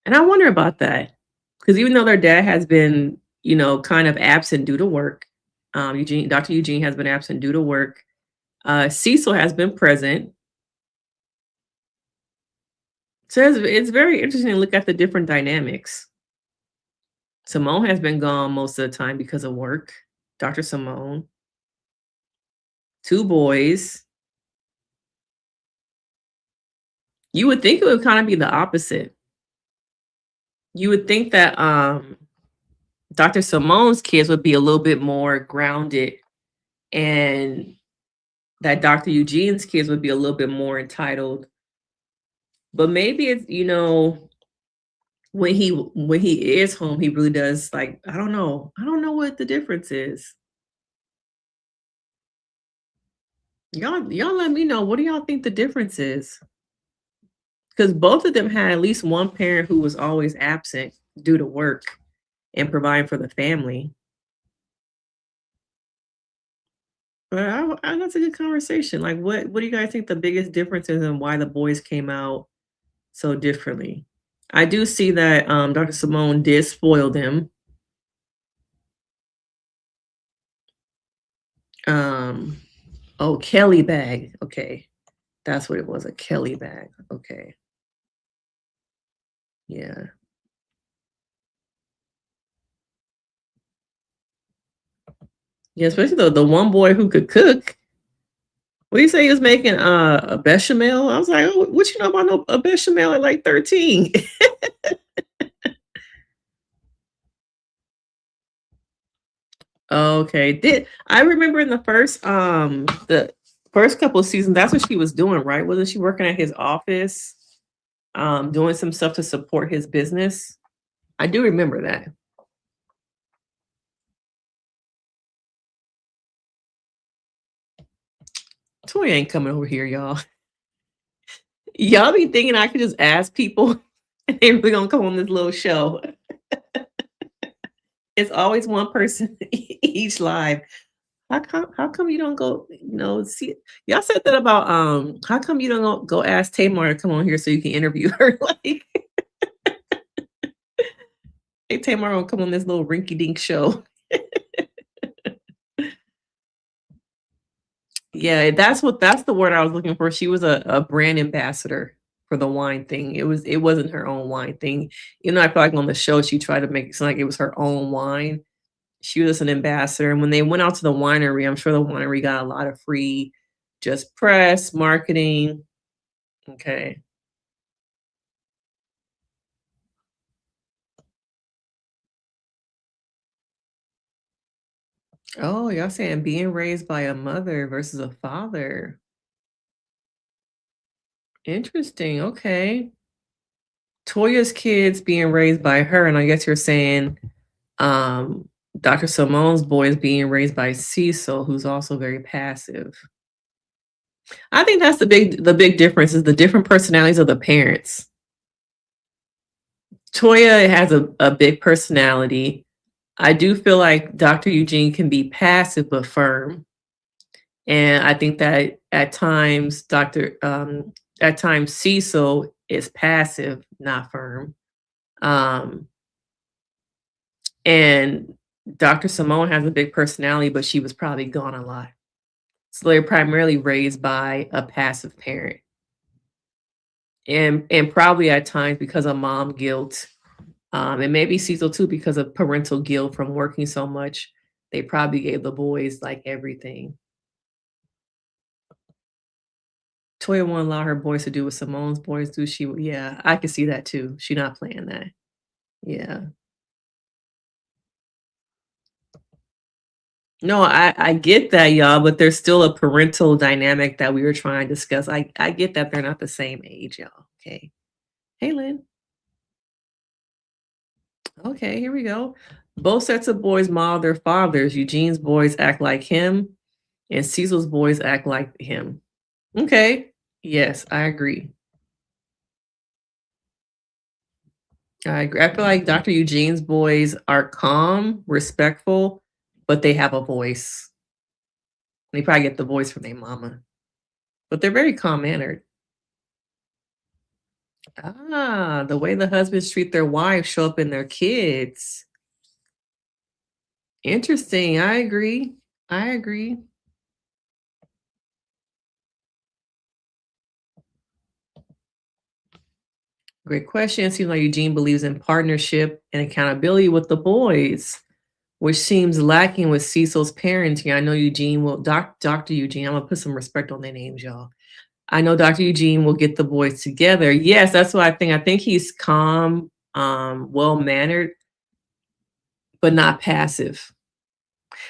Speaker 1: And I wonder about that. Because even though their dad has been, kind of absent due to work, Dr. Eugene has been absent due to work. Cecil has been present. So it's very interesting to look at the different dynamics. Simone has been gone most of the time because of work. Dr. Simone. 2 boys. You would think it would kind of be the opposite. You would think that Dr. Simone's kids would be a little bit more grounded and that Dr. Eugene's kids would be a little bit more entitled. But maybe it's, when he is home, he really does like, I don't know. I don't know what the difference is. Y'all let me know. What do y'all think the difference is? Because both of them had at least one parent who was always absent due to work and providing for the family. But that's a good conversation. Like, what do you guys think the biggest difference is and why the boys came out so differently? I do see that Dr. Simone did spoil them. Oh, Kelly bag. Okay. That's what it was, a Kelly bag. Okay. Yeah. Yeah, especially the one boy who could cook. What do you say he was making a bechamel? I was like, oh, what you know about a bechamel at like 13? Okay. I remember in the first couple of seasons, that's what she was doing, right? Wasn't she working at his office, doing some stuff to support his business? I do remember that. Toya ain't coming over here, y'all. Y'all be thinking I could just ask people and they really gonna come on this little show. It's always one person each live. How come you don't go, see y'all said that about how come you don't go ask Tamar to come on here so you can interview her? Like hey Tamar will come on this little rinky dink show. Yeah, that's the word I was looking for. She was a brand ambassador for the wine thing. It wasn't her own wine thing. I feel like on the show she tried to make it sound like it was her own wine. She was an ambassador. And when they went out to the winery, I'm sure the winery got a lot of free just press, marketing. Okay. Oh, y'all saying being raised by a mother versus a father. Interesting. Okay. Toya's kids being raised by her, and I guess you're saying Dr. Simone's boys being raised by Cecil, who's also very passive. I think that's the big difference is the different personalities of the parents. Toya has a big personality. I do feel like Dr. Eugene can be passive but firm. And I think that at times Cecil is passive, not firm. And Dr. Simone has a big personality, but she was probably gone a lot. So they're primarily raised by a passive parent. And probably at times because of mom guilt. And maybe Cecil too, because of parental guilt from working so much, they probably gave the boys like everything. Toya won't allow her boys to do what Simone's boys do. Yeah, I can see that too. She not playing that. Yeah. No, I get that, y'all, but there's still a parental dynamic that we were trying to discuss. I get that they're not the same age, y'all. Okay. Hey, Lynn. Okay, here we go. Both sets of boys model their fathers. Eugene's boys act like him, and Cecil's boys act like him. Okay. Yes, I agree. I agree. I feel like Dr. Eugene's boys are calm, respectful, but they have a voice. They probably get the voice from their mama, but they're very calm mannered. Ah, the way the husbands treat their wives show up in their kids. Interesting. I agree. I agree. Great question. Seems like Eugene believes in partnership and accountability with the boys, which seems lacking with Cecil's parenting. I know Eugene will, Dr. Eugene, I'm going to put some respect on their names, y'all. I know Dr. Eugene will get the boys together. Yes, that's what I think. I think he's calm, well-mannered, but not passive.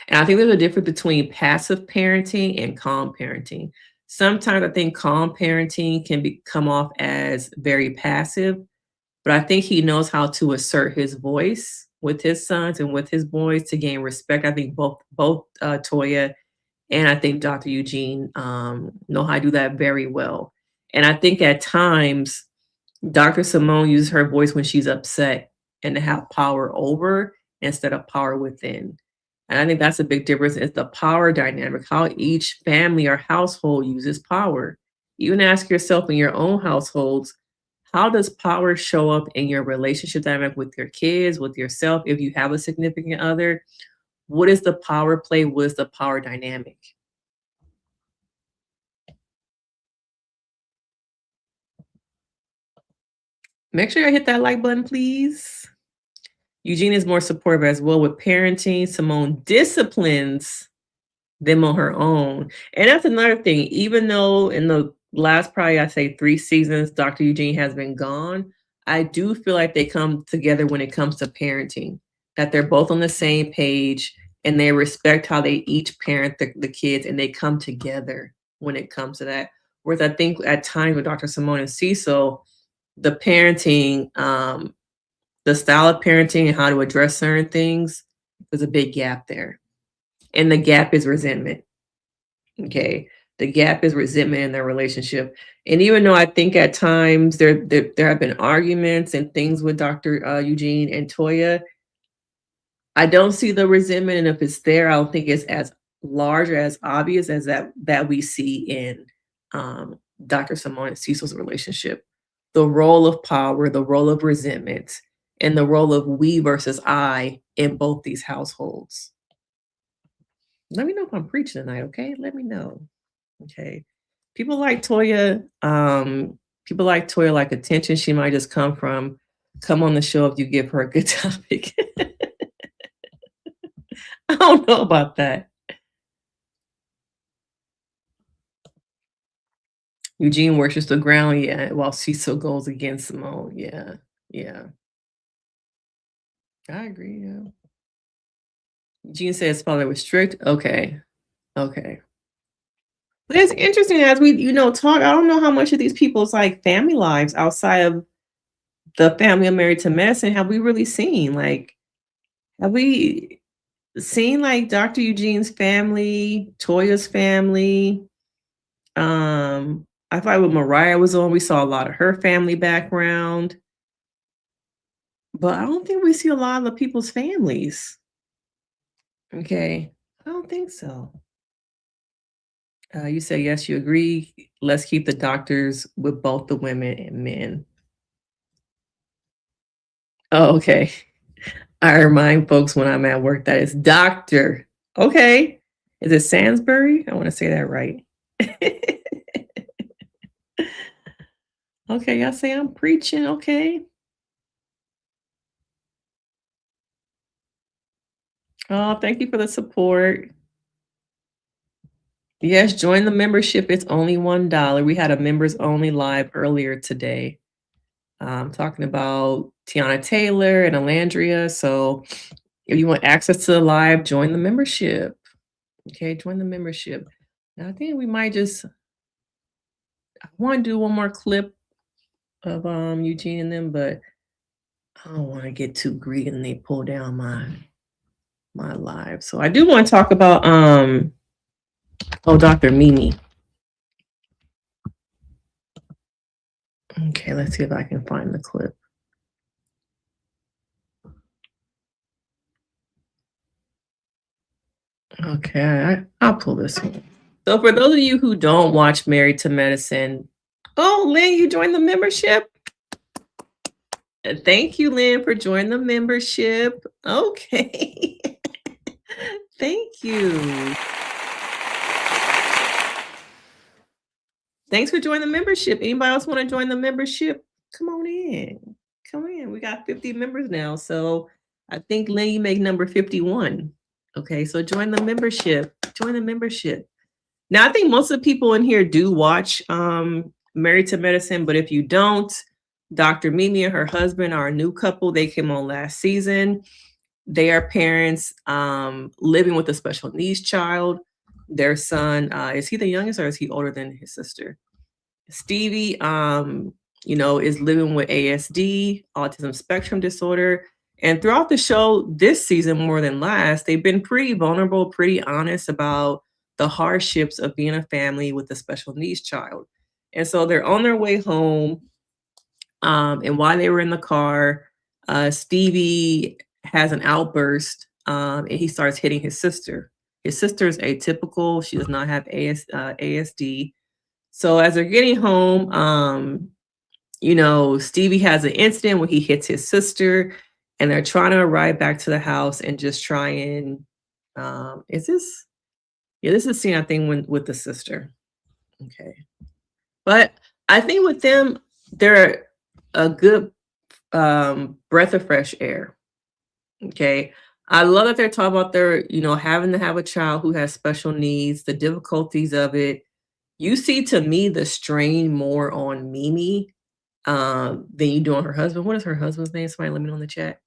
Speaker 1: And I think there's a difference between passive parenting and calm parenting. Sometimes I think calm parenting can come off as very passive, but I think he knows how to assert his voice with his sons and with his boys to gain respect. I think both Toya and I think Dr. Eugene know how to do that very well. And I think at times Dr. Simone uses her voice when she's upset and to have power over instead of power within. And I think that's a big difference. It's the power dynamic, how each family or household uses power. Even ask yourself in your own households, how does power show up in your relationship dynamic with your kids, with yourself, if you have a significant other? What is the power play? What is the power dynamic? Make sure you hit that like button, please. Eugene is more supportive as well with parenting. Simone disciplines them on her own. And that's another thing. Even though in the last, probably I'd say 3 seasons, Dr. Eugene has been gone, I do feel like they come together when it comes to parenting, that they're both on the same page and they respect how they each parent the kids and they come together when it comes to that. Whereas I think at times with Dr. Simone and Cecil, the parenting, the style of parenting and how to address certain things, there's a big gap there. And the gap is resentment. Okay. The gap is resentment in their relationship. And even though I think at times there have been arguments and things with Dr. Eugene and Toya, I don't see the resentment. And if it's there, I don't think it's as large or as obvious as that we see in Dr. Simone and Cecil's relationship. The role of power, the role of resentment, and the role of we versus I in both these households. Let me know if I'm preaching tonight, okay? Let me know. Okay. People like Toya, like attention. She might just come on the show if you give her a good topic. I don't know about that. Eugene worships the ground, yeah, while Cecil goes against Simone. Yeah, yeah. I agree, yeah. Eugene says father was strict. Okay. Okay. But it's interesting as we, talk. I don't know how much of these people's like family lives outside of the family of Married to Medicine have we really seen? Like, have we seen like Dr. Eugene's family, Toya's family? I thought when Mariah was on, we saw a lot of her family background. But I don't think we see a lot of the people's families. Okay. I don't think so. You say yes, you agree. Let's keep the doctors with both the women and men. Oh, okay. I remind folks when I'm at work that it's doctor. Okay. Is it Sansbury? I want to say that right. Okay, y'all say I'm preaching. Okay. Oh, thank you for the support. Yes, join the membership. It's only $1. We had a members only live earlier today. Talking about Tiana Taylor and Alandria. So if you want access to the live, join the membership. Okay, join the membership. Now I think we might I want to do one more clip of Eugene and them, but I don't want to get too greedy and they pull down my live. So I do want to talk about Dr. Mimi. Okay, let's see if I can find the clip. Okay, I'll pull this one. So for those of you who don't watch Married to Medicine, oh, Lynn, you joined the membership? Thank you, Lynn, for joining the membership. Okay. Thank you. Thanks for joining the membership. Anybody else want to join the membership? Come on in. Come in. We got 50 members now. So I think, Lynn, you make number 51. Okay, so join the membership. Join the membership. Now, I think most of the people in here do watch Married to Medicine, but if you don't, Dr. Mimi and her husband are a new couple. They came on last season. They are parents living with a special needs child. Their son, is he the youngest or is he older than his sister? Stevie, is living with ASD, autism spectrum disorder. And throughout the show this season, more than last, they've been pretty vulnerable, pretty honest about the hardships of being a family with a special needs child. And so they're on their way home. And while they were in the car, Stevie has an outburst and he starts hitting his sister. His sister is atypical. She does not have ASD. So as they're getting home, Stevie has an incident where he hits his sister and they're trying to arrive back to the house and just try and, this is a scene, I think, with the sister. Okay. But I think with them, they're a good breath of fresh air. Okay. I love that they're talking about their, having to have a child who has special needs, the difficulties of it. You see, to me, the strain more on Mimi than you do on her husband. What is her husband's name? Somebody let me know in the chat.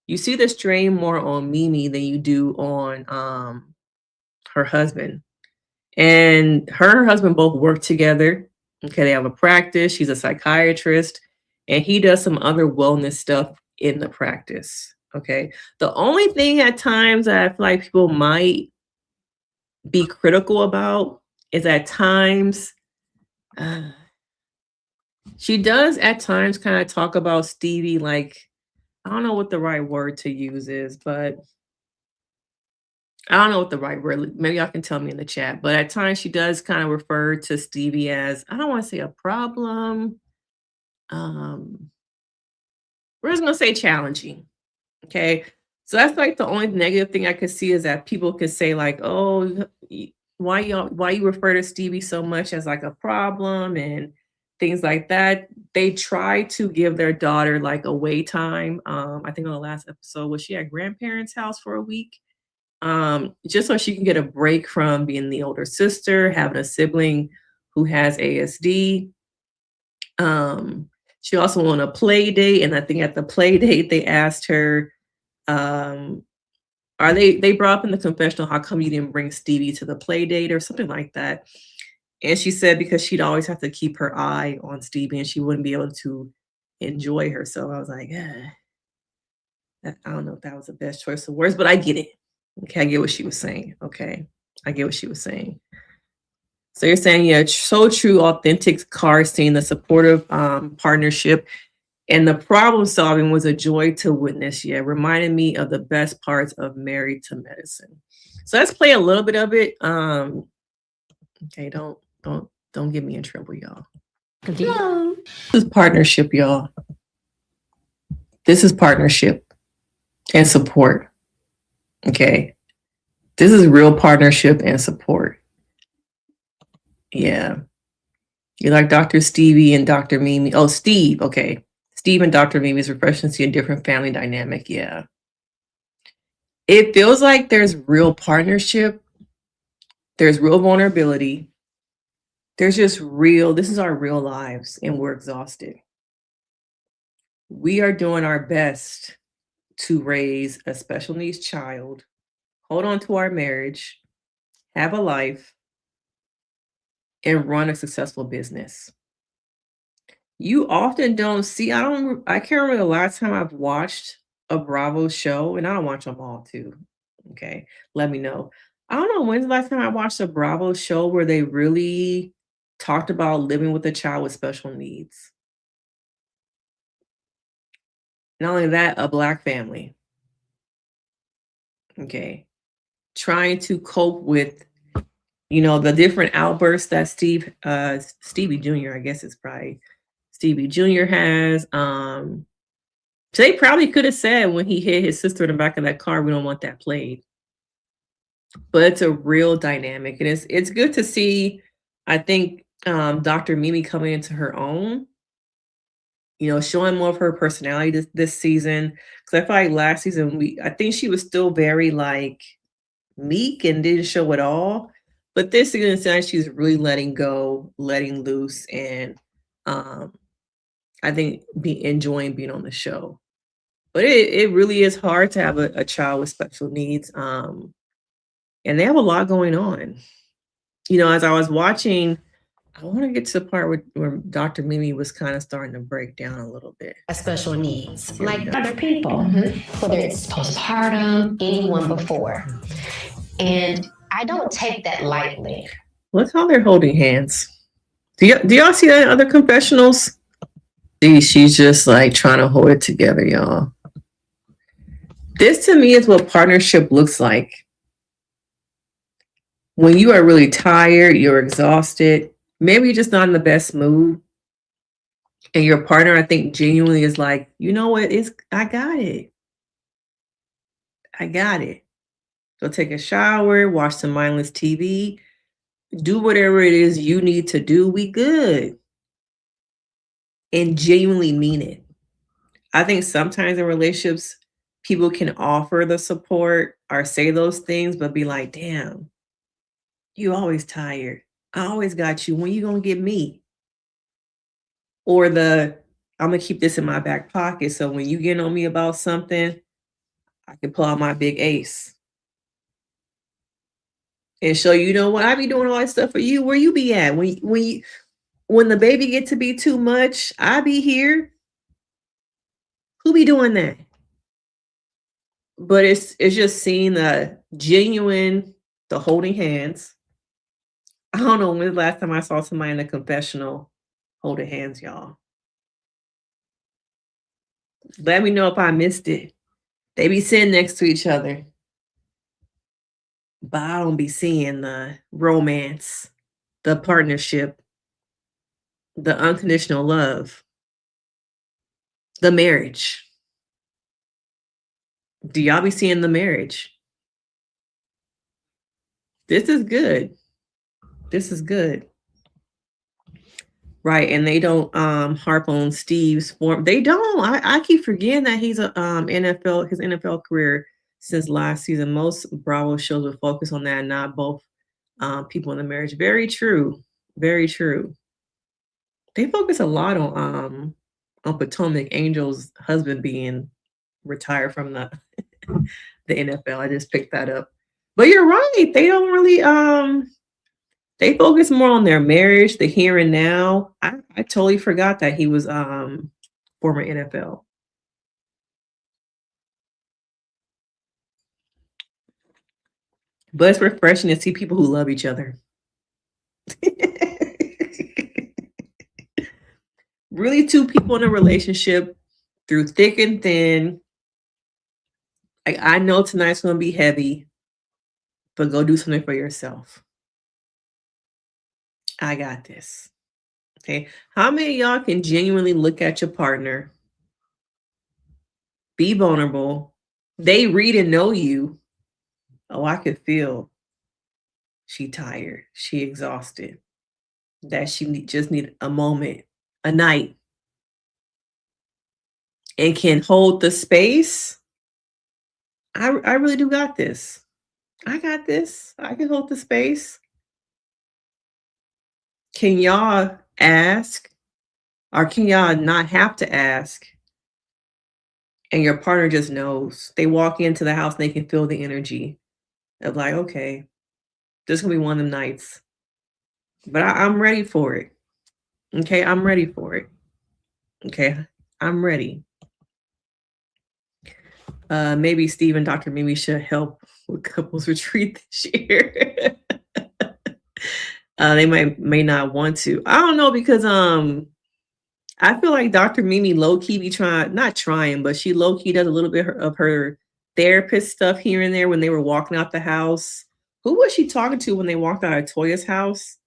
Speaker 1: You see the strain more on Mimi than you do on her husband. And her and her husband both work together. Okay, they have a practice. She's a psychiatrist, and he does some other wellness stuff in the practice. Okay. The only thing at times that I feel like people might be critical about is at times she does at times kind of talk about Stevie like, I don't know what the right word to use is, but I don't know what the right word, maybe y'all can tell me in the chat, but at times she does kind of refer to Stevie as, I don't want to say a problem. We're just gonna say challenging. Okay. So that's like the only negative thing I could see is that people could say like, oh, why you refer to Stevie so much as like a problem and things like that. They try to give their daughter like away time. I think on the last episode, was she at grandparents' house for a week? Just so she can get a break from being the older sister, having a sibling who has ASD. She also went on a play date, and I think at the play date they asked her, they brought up in the confessional, how come you didn't bring Stevie to the play date or something like that? And she said because she'd always have to keep her eye on Stevie and she wouldn't be able to enjoy herself. I was like, I don't know if that was the best choice of words, but I get it. Okay, I get what she was saying. Okay, I get what she was saying. So you're saying, yeah, so true, authentic car scene, the supportive partnership, and the problem solving was a joy to witness. Yeah, reminded me of the best parts of Married to Medicine. So let's play a little bit of it. Okay, don't get me in trouble, y'all.
Speaker 7: No.
Speaker 1: This is partnership, y'all. This is partnership and support. Okay. This is real partnership and support. Yeah. You like Dr. Stevie and Dr. Mimi. Oh, Steve. Okay. Steve and Dr. Mimi is refreshing to see a different family dynamic. Yeah. It feels like there's real partnership. There's real vulnerability. There's just real, this is our real lives and we're exhausted. We are doing our best to raise a special needs child, hold on to our marriage, have a life, and run a successful business. You often don't see, I can't remember the last time I've watched a Bravo show, and I don't watch them all too. Okay. Let me know. I don't know when's the last time I watched a Bravo show where they really talked about living with a child with special needs. Not only that, a black family. Okay. Trying to cope with, the different outbursts that Stevie Jr., I guess it's probably Stevie Jr. has. So they probably could have said when he hit his sister in the back of that car, we don't want that played. But it's a real dynamic. And it's good to see, I think, Dr. Mimi coming into her own, showing more of her personality this season. Because I feel like last season, I think she was still very like meek and didn't show it all. But this season, she's really letting go, letting loose, and I think enjoying being on the show. But it really is hard to have a child with special needs. And they have a lot going on. As I was watching, I want to get to the part where Dr. Mimi was kind of starting to break down a little bit.
Speaker 8: Special needs, like other people, whether it's postpartum, anyone before. And I don't take that lightly.
Speaker 1: Look how they're holding hands. Do y'all see that in other confessionals? See, she's just like trying to hold it together, y'all. This to me is what partnership looks like. When you are really tired, you're exhausted, maybe you're just not in the best mood. And your partner, I think, genuinely is like, you know what? I got it. I got it. Go take a shower, watch some mindless TV, do whatever it is you need to do. We good. And genuinely mean it. I think sometimes in relationships, people can offer the support or say those things, but be like, damn, you always tired. I always got you. When you gonna get me? Or I'm gonna keep this in my back pocket. So when you get on me about something, I can pull out my big ace. And show you know what? I be doing all that stuff for you. Where you be at? When the baby get to be too much, I be here. Who be doing that? But it's just seeing the genuine, the holding hands. I don't know when the last time I saw somebody in a confessional holding hands, y'all. Let me know if I missed it. They be sitting next to each other. But I don't be seeing the romance, the partnership, the unconditional love, the marriage. Do y'all be seeing the marriage? This is good. This is good. Right. And they don't harp on Steve's form. They don't. I keep forgetting that he's his NFL career since last season. Most Bravo shows will focus on that, not both people in the marriage. Very true. Very true. They focus a lot on Potomac Angel's husband being retired from the NFL. I just picked that up. But you're right. They don't really they focus more on their marriage, the here and now. I totally forgot that he was former NFL. But it's refreshing to see people who love each other. Really, two people in a relationship through thick and thin. I know tonight's going to be heavy, but go do something for yourself. I got this. Okay. How many of y'all can genuinely look at your partner, be vulnerable? They read and know you. Oh, I could feel she tired, she exhausted, that she just need a moment, a night, and can hold the space. I really do got this. I got this. I can hold the space. Can y'all ask, or can y'all not have to ask? And your partner just knows. They walk into the house and they can feel the energy of like, okay, this is gonna be one of them nights. But I'm ready for it. Okay, I'm ready for it. Okay, I'm ready. Maybe Steve and Dr. Mimi should help with couples retreat this year. They may not want to. I don't know because I feel like Dr. Mimi low key be not trying, but she low key does a little bit of her therapist stuff here and there when they were walking out the house. Who was she talking to when they walked out of Toya's house?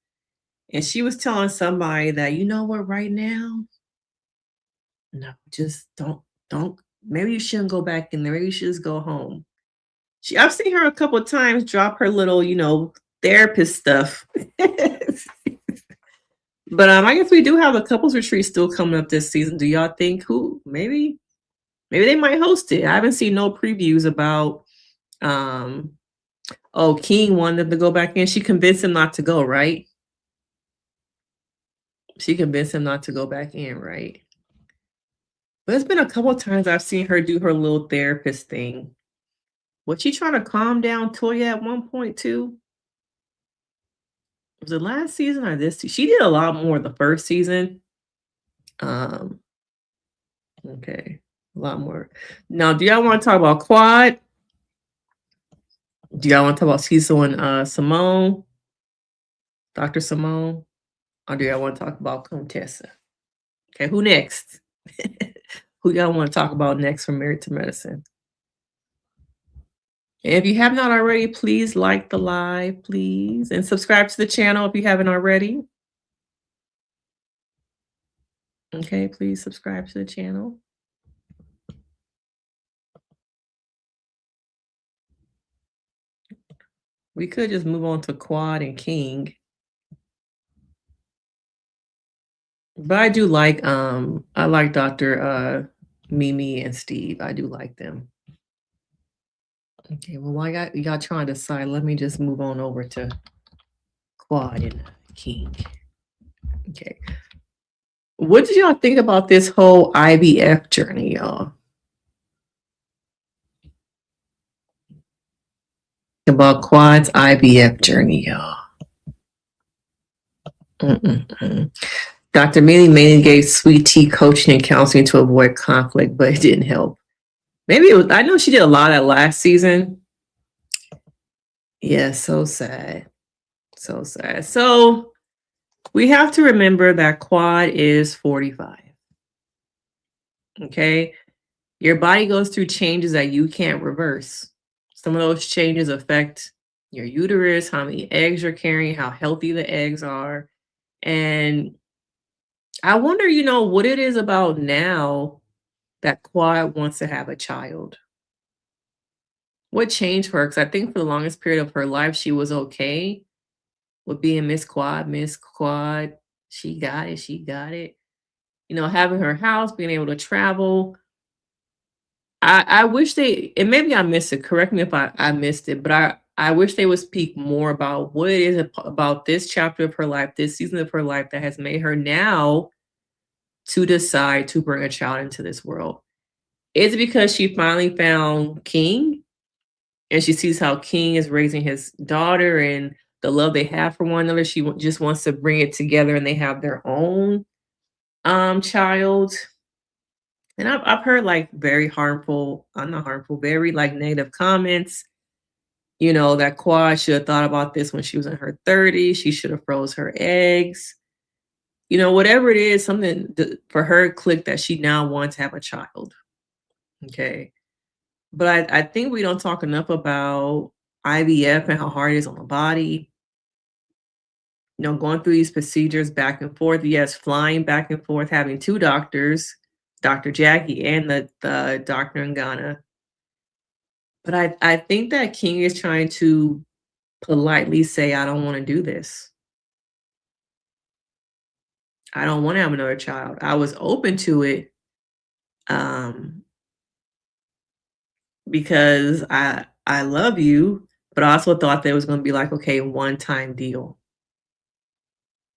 Speaker 1: And she was telling somebody that, you know what, right now, no, just don't. Maybe you shouldn't go back in there. Maybe you should just go home. I've seen her a couple of times drop her little, therapist stuff. But I guess we do have a couples retreat still coming up this season. Do y'all think maybe they might host it? I haven't seen no previews about King wanted to go back in. She convinced him not to go, right? She convinced him not to go back in, right? But it's been a couple of times I've seen her do her little therapist thing. Was she trying to calm down Toya at one point too? Was it last season or this? She did a lot more the first season. Okay, a lot more. Now, do y'all want to talk about Quad? Do y'all want to talk about Cecil and Simone, Dr. Simone? Or do y'all want to talk about Contessa? Okay, who next? Who y'all want to talk about next from Married to Medicine? And if you have not already, please like the live, please. And subscribe to the channel if you haven't already. Okay, please subscribe to the channel. We could just move on to Quad and King. But I do like Dr. Mimi and Steve. I do like them. Okay, well, while y'all trying to decide, let me just move on over to Quad and King. Okay. What did y'all think about this whole IVF journey, y'all? About Quad's IVF journey, y'all. Dr. Mimi mainly gave sweet tea coaching and counseling to avoid conflict, but it didn't help. Maybe I know she did a lot of that last season. Yeah, so sad. So sad. So we have to remember that Quad is 45. Okay. Your body goes through changes that you can't reverse. Some of those changes affect your uterus, how many eggs you're carrying, how healthy the eggs are. And I wonder, what it is about now that Quad wants to have a child. What changed for her? Because I think for the longest period of her life, she was okay with being Miss Quad. She got it. Having her house, being able to travel. I wish and maybe I missed it. Correct me if I missed it, but I wish they would speak more about what it is about this chapter of her life, this season of her life that has made her now to decide to bring a child into this world. Is it because she finally found King and she sees how King is raising his daughter and the love they have for one another? She just wants to bring it together and they have their own child. And I've heard very very negative comments. That Quad should have thought about this when she was in her 30s. She should have froze her eggs. Whatever it is, something for her clicked that she now wants to have a child. Okay. But I think we don't talk enough about IVF and how hard it is on the body. Going through these procedures back and forth. Yes, flying back and forth, having two doctors, Dr. Jackie and the doctor in Ghana. But I think that King is trying to politely say, I don't want to do this. I don't want to have another child. I was open to it because I love you, but I also thought that it was going to be okay, one-time deal.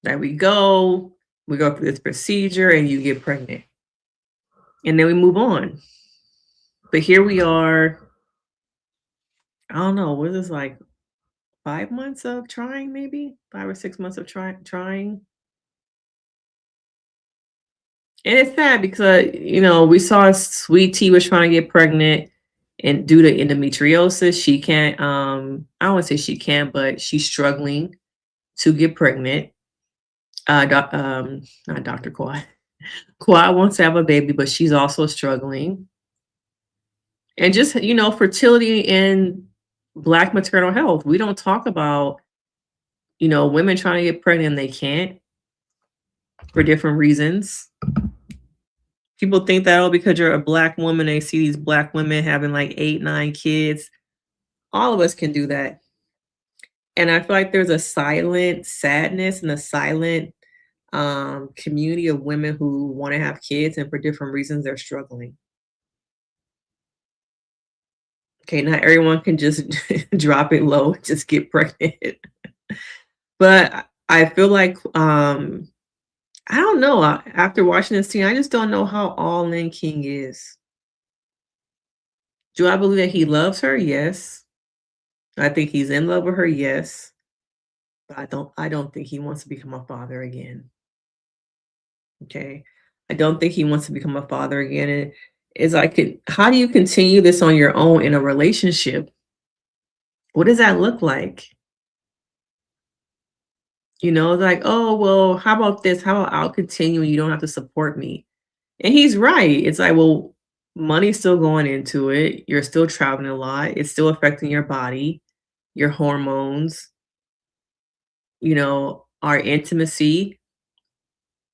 Speaker 1: That we go through this procedure and you get pregnant. And then we move on. But here we are. I don't know. What is this 5 months of trying, maybe 5 or 6 months of trying. And it's sad because, we saw Sweet Tea was trying to get pregnant, and due to endometriosis, she can't, I don't want to say she can't, but she's struggling to get pregnant. Not Dr. Kwai. Kwai wants to have a baby, but she's also struggling. And just, fertility and Black maternal health. We don't talk about, women trying to get pregnant and they can't for different reasons. People think that, oh, because you're a Black woman, they see these Black women having like 8, 9 kids. All of us can do that. And I feel like there's a silent sadness and a silent community of women who want to have kids, and for different reasons, they're struggling. Okay, not everyone can just drop it low, just get pregnant. But I feel like, I don't know. After watching this scene, I just don't know how all in King is. Do I believe that he loves her? Yes. I think he's in love with her. Yes. But I don't think he wants to become a father again. Okay. I don't think he wants to become a father again. And it's like, how do you continue this on your own in a relationship? What does that look like? Like, oh, well, how about this? How about I'll continue and you don't have to support me? And he's right. It's like, well, money's still going into it. You're still traveling a lot. It's still affecting your body, your hormones, our intimacy.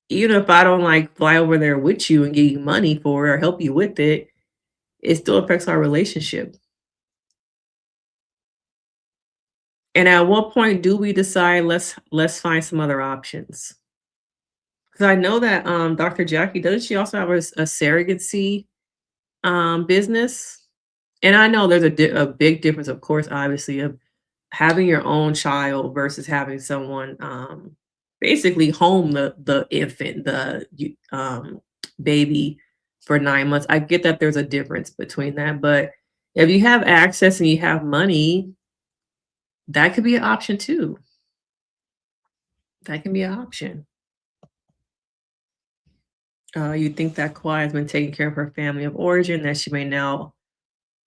Speaker 1: Even if I don't like fly over there with you and give you money for it or help you with it, it still affects our relationship. And at what point do we decide let's find some other options? Because I know that Dr. Jackie, doesn't she also have a surrogacy business? And I know there's a big difference, of course, obviously, of having your own child versus having someone basically home the infant, baby for 9 months. I get that there's a difference between that, but if you have access and you have money, that could be an option too. That can be an option. You think that Kawhi has been taking care of her family of origin, that she may now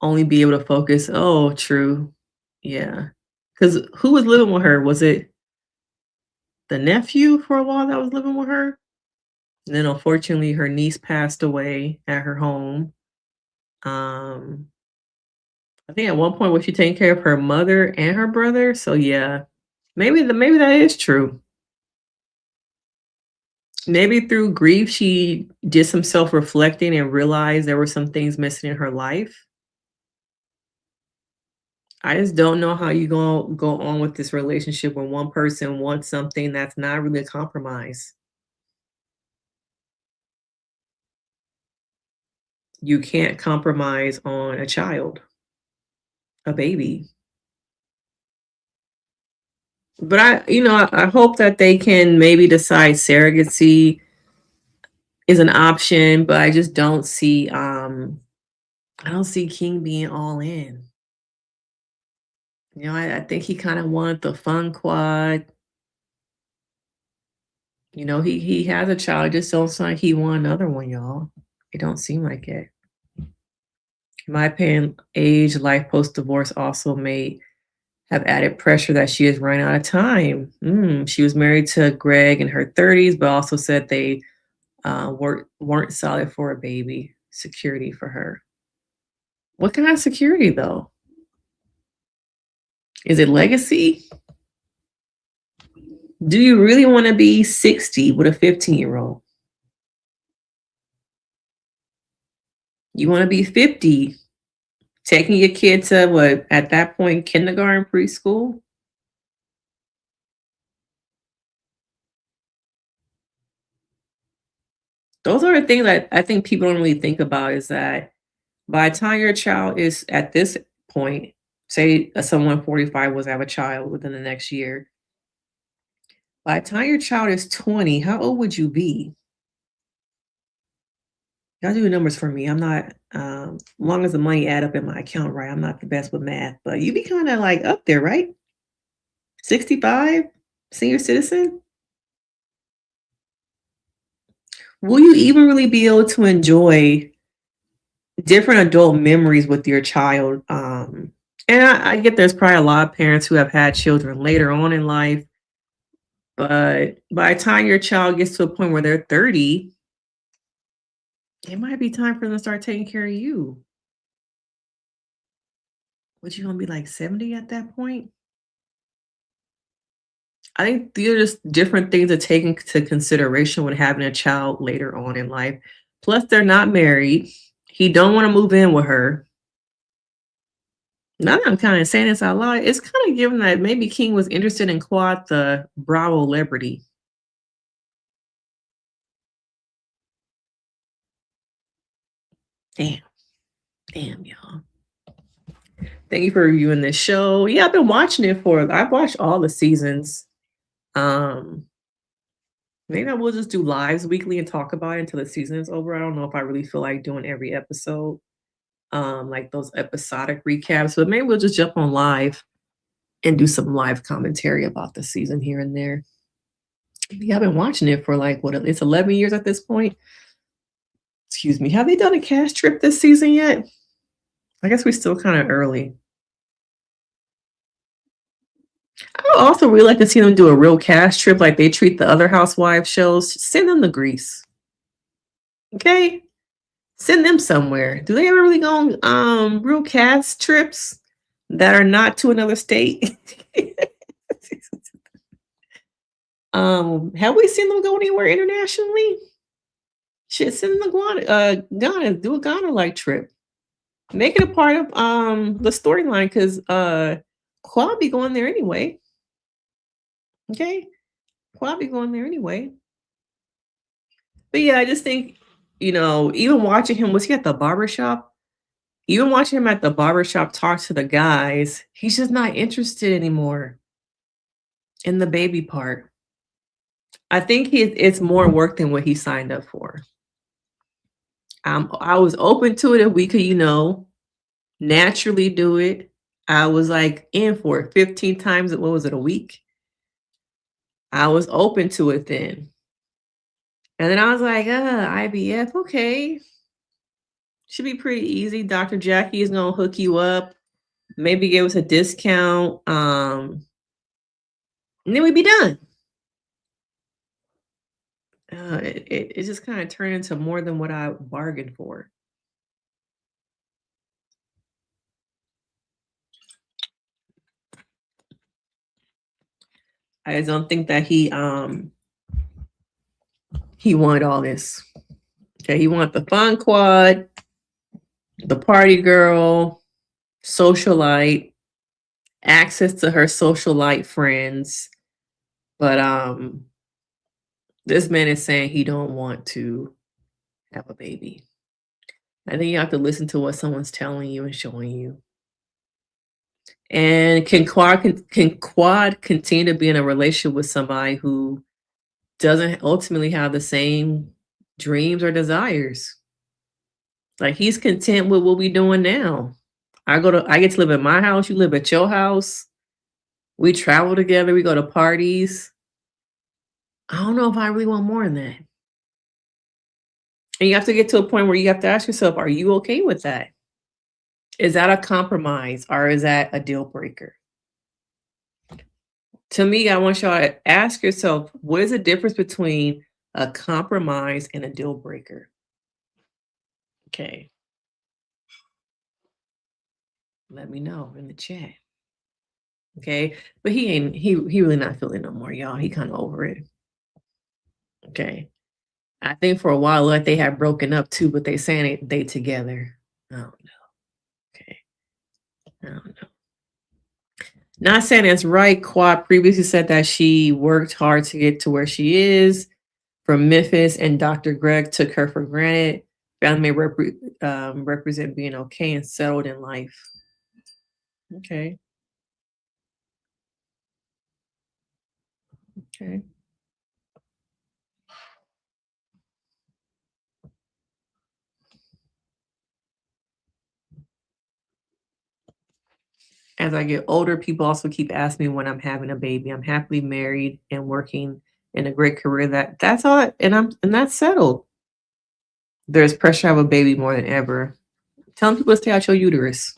Speaker 1: only be able to focus. Oh, true. Yeah. Because who was living with her? Was it the nephew for a while that was living with her? And then unfortunately her niece passed away at her home. I think at one point was she taking care of her mother and her brother. So yeah, maybe that is true. Maybe through grief she did some self-reflecting and realized there were some things missing in her life. I just don't know how you go on with this relationship when one person wants something that's not really a compromise. You can't compromise on a child, a baby. But I hope that they can maybe decide surrogacy is an option, but I just don't see I don't see King being all in. I think he kind of wanted the fun quad. He has a child. It just don't sound like he want another one, y'all. It don't seem like it. In my opinion, age, life post-divorce also may have added pressure that she is running out of time. She was married to Greg in her 30s, but also said they weren't solid for a baby. Security for her. What kind of security, though? Is it legacy? Do you really want to be 60 with a 15-year-old? You want to be 50, taking your kid to what, at that point, kindergarten, preschool? Those are the things I think people don't really think about, is that by the time your child is at this point, say someone 45 was to have a child within the next year, by the time your child is 20, how old would you be? Y'all do the numbers for me. I'm not, long as the money add up in my account, right? I'm not the best with math, but you be kind of like up there, right? 65, senior citizen? will you even really be able to enjoy different adult memories with your child? And I get there's probably a lot of parents who have had children later on in life, but by the time your child gets to a point where they're 30, it might be time for them to start taking care of you. What, you gonna be like 70 at that point? I think these are just different things to take into consideration when having a child later on in life. Plus, they're not married. He don't want to move in with her. Now that I'm kind of saying this out loud, it's kind of given that maybe King was interested in Quad the Bravo celebrity. Damn. Damn, y'all. Thank you for reviewing this show. Yeah, I've been watching it I've watched all the seasons. Maybe I will just do lives weekly and talk about it until the season is over. I don't know if I really feel like doing every episode, like those episodic recaps, but maybe we'll just jump on live and do some live commentary about the season here and there. Yeah, I've been watching it for like, what, it's 11 years at this point. Excuse me. Have they done a cast trip this season yet? I guess we're still kind of early. I would also really like to see them do a real cast trip like they treat the other Housewives shows. Send them to Greece. Okay? Send them somewhere. Do they ever really go on real cast trips that are not to another state? Have we seen them go anywhere internationally? Shit, send them to Ghana, do a Ghana-like trip. Make it a part of the storyline, because Quad be going there anyway. Okay? Quad be going there anyway. But yeah, I just think, even watching him, was he at the barbershop? Even watching him at the barbershop talk to the guys, he's just not interested anymore in the baby part. I think it's more work than what he signed up for. I was open to it if we could, naturally do it. I was like in for it 15 times, what was it, a week? I was open to it then. And then I was like, IVF, okay. Should be pretty easy. Dr. Jackie is gonna hook you up, maybe give us a discount. And then we'd be done. It just kind of turned into more than what I bargained for. I just don't think that he wanted all this. Okay, he wanted the fun Quad, the party girl, socialite, access to her socialite friends. But this man is saying he don't want to have a baby. I think you have to listen to what someone's telling you and showing you. And can Quad continue to be in a relationship with somebody who doesn't ultimately have the same dreams or desires? Like, he's content with what we're doing now. I get to live at my house, you live at your house. We travel together, we go to parties. I don't know if I really want more than that. And you have to get to a point where you have to ask yourself, are you okay with that? Is that a compromise or is that a deal breaker? To me, I want y'all to ask yourself, what is the difference between a compromise and a deal breaker? Okay. Let me know in the chat. Okay. But he really not feeling no more, y'all. He kind of over it. Okay. I think for a while, like, they had broken up too, but they saying they together. I don't know. Okay. I don't know. Not saying it's right. Quad previously said that she worked hard to get to where she is from Memphis, and Dr. Greg took her for granted. Family may represent being okay and settled in life. Okay. Okay. As I get older, people also keep asking me when I'm having a baby. I'm happily married and working in a great career. That's all, and that's settled. There's pressure to have a baby more than ever. Telling people to stay out your uterus.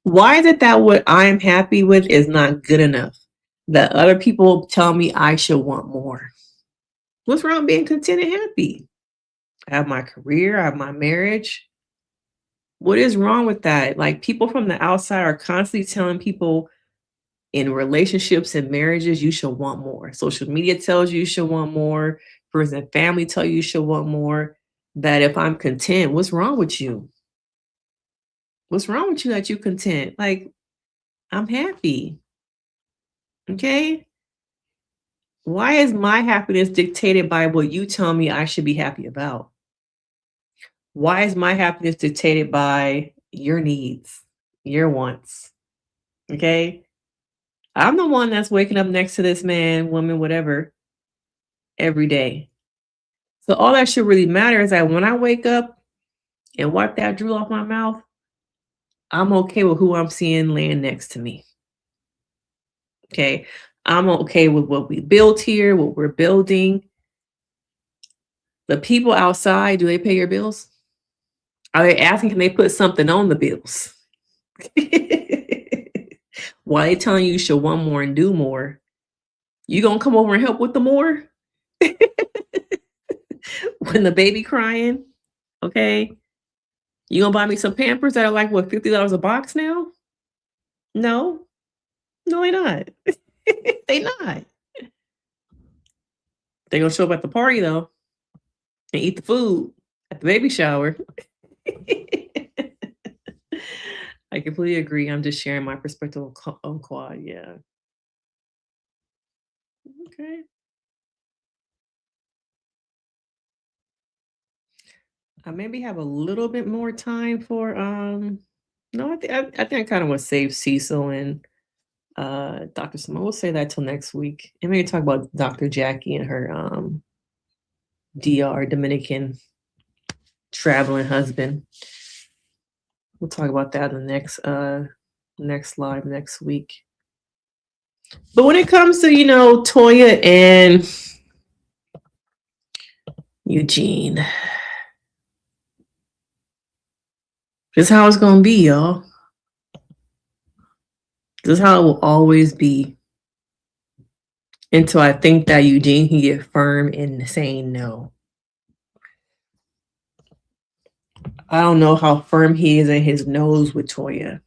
Speaker 1: Why is it that what I'm happy with is not good enough? That other people tell me I should want more. What's wrong with being content and happy? I have my career, I have my marriage. What is wrong with that? Like, people from the outside are constantly telling people in relationships and marriages, you should want more. Social media tells you should want more. Friends and family tell you should want more. That if I'm content, what's wrong with you? What's wrong with you that you content? Like, I'm happy. Okay? Why is my happiness dictated by what you tell me I should be happy about? Why is my happiness dictated by your needs, your wants? Okay? I'm the one that's waking up next to this man, woman, whatever, every day. So all that should really matter is that when I wake up and wipe that drool off my mouth, I'm okay with who I'm seeing laying next to me. Okay? I'm okay with what we built here, what we're building. The people outside, do they pay your bills? Are they asking, can they put something on the bills? Why are they telling you should want more and do more? You gonna come over and help with the more? When the baby crying, okay? You gonna buy me some Pampers that are like, what, $50 a box now? No, they not. They not. They gonna show up at the party though and eat the food at the baby shower. I completely agree. I'm just sharing my perspective on quad. Yeah. Okay. I maybe have a little bit more time for no, I think I kind of want to save Cecil and Dr. Simone. We'll say that till next week. And maybe talk about Dr. Jackie and her DR Dominican traveling husband. We'll talk about that in the next live next week. But when it comes to, Toya and Eugene, this is how it's gonna be, y'all. This is how it will always be. Until I think that Eugene can get firm in saying no. I don't know how firm he is in his no's with Toya.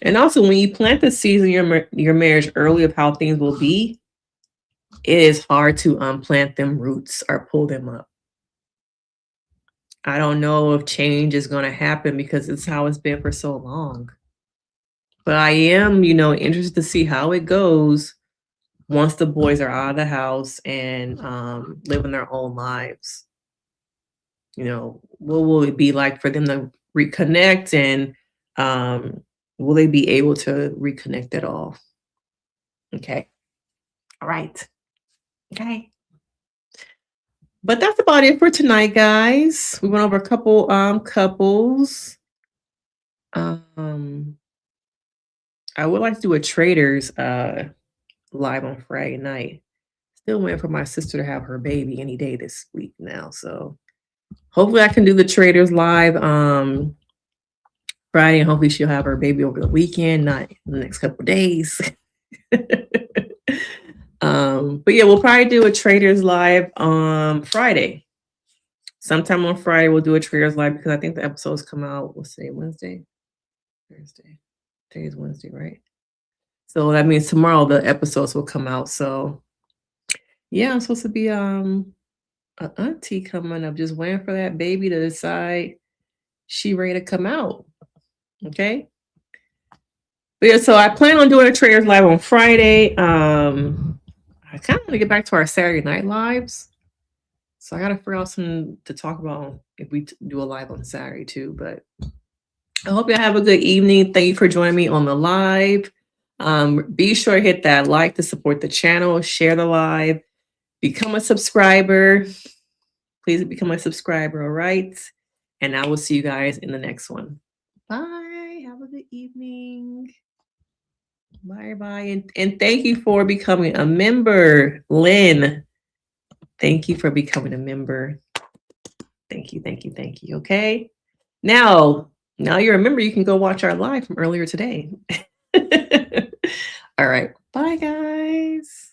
Speaker 1: And also, when you plant the seeds in your marriage early of how things will be, it is hard to unplant them roots or pull them up. I don't know if change is going to happen because it's how it's been for so long. But I am, interested to see how it goes once the boys are out of the house and living their own lives. What will it be like for them to reconnect, and will they be able to reconnect at all? Okay. All right. Okay. But that's about it for tonight, guys. We went over a couple couples. I would like to do a traders live on Friday night. Still waiting for my sister to have her baby any day this week now. So hopefully I can do the traders live Friday, and hopefully she'll have her baby over the weekend, not in the next couple of days. But yeah, we'll probably do a traders live on Friday. Sometime on Friday we'll do a traders live because I think the episodes come out, what's today, Wednesday? Thursday. Today is Wednesday, right? So that means tomorrow the episodes will come out. So yeah, I'm supposed to be an auntie coming up, just waiting for that baby to decide she ready to come out. Okay. But yeah, so I plan on doing a traders live on Friday. I kind of want to get back to our Saturday night lives. So I got to figure out something to talk about if we do a live on Saturday too. But I hope you have a good evening. Thank you for joining me on the live. Be sure to hit that like to support the channel, share the live, become a subscriber. Please become a subscriber, all right? And I will see you guys in the next one. Bye. Have a good evening. Bye. And thank you for becoming a member, Lynn. Thank you for becoming a member. Thank you, thank you, thank you. Okay. Now you're a member, you can go watch our live from earlier today. All right. Bye, guys.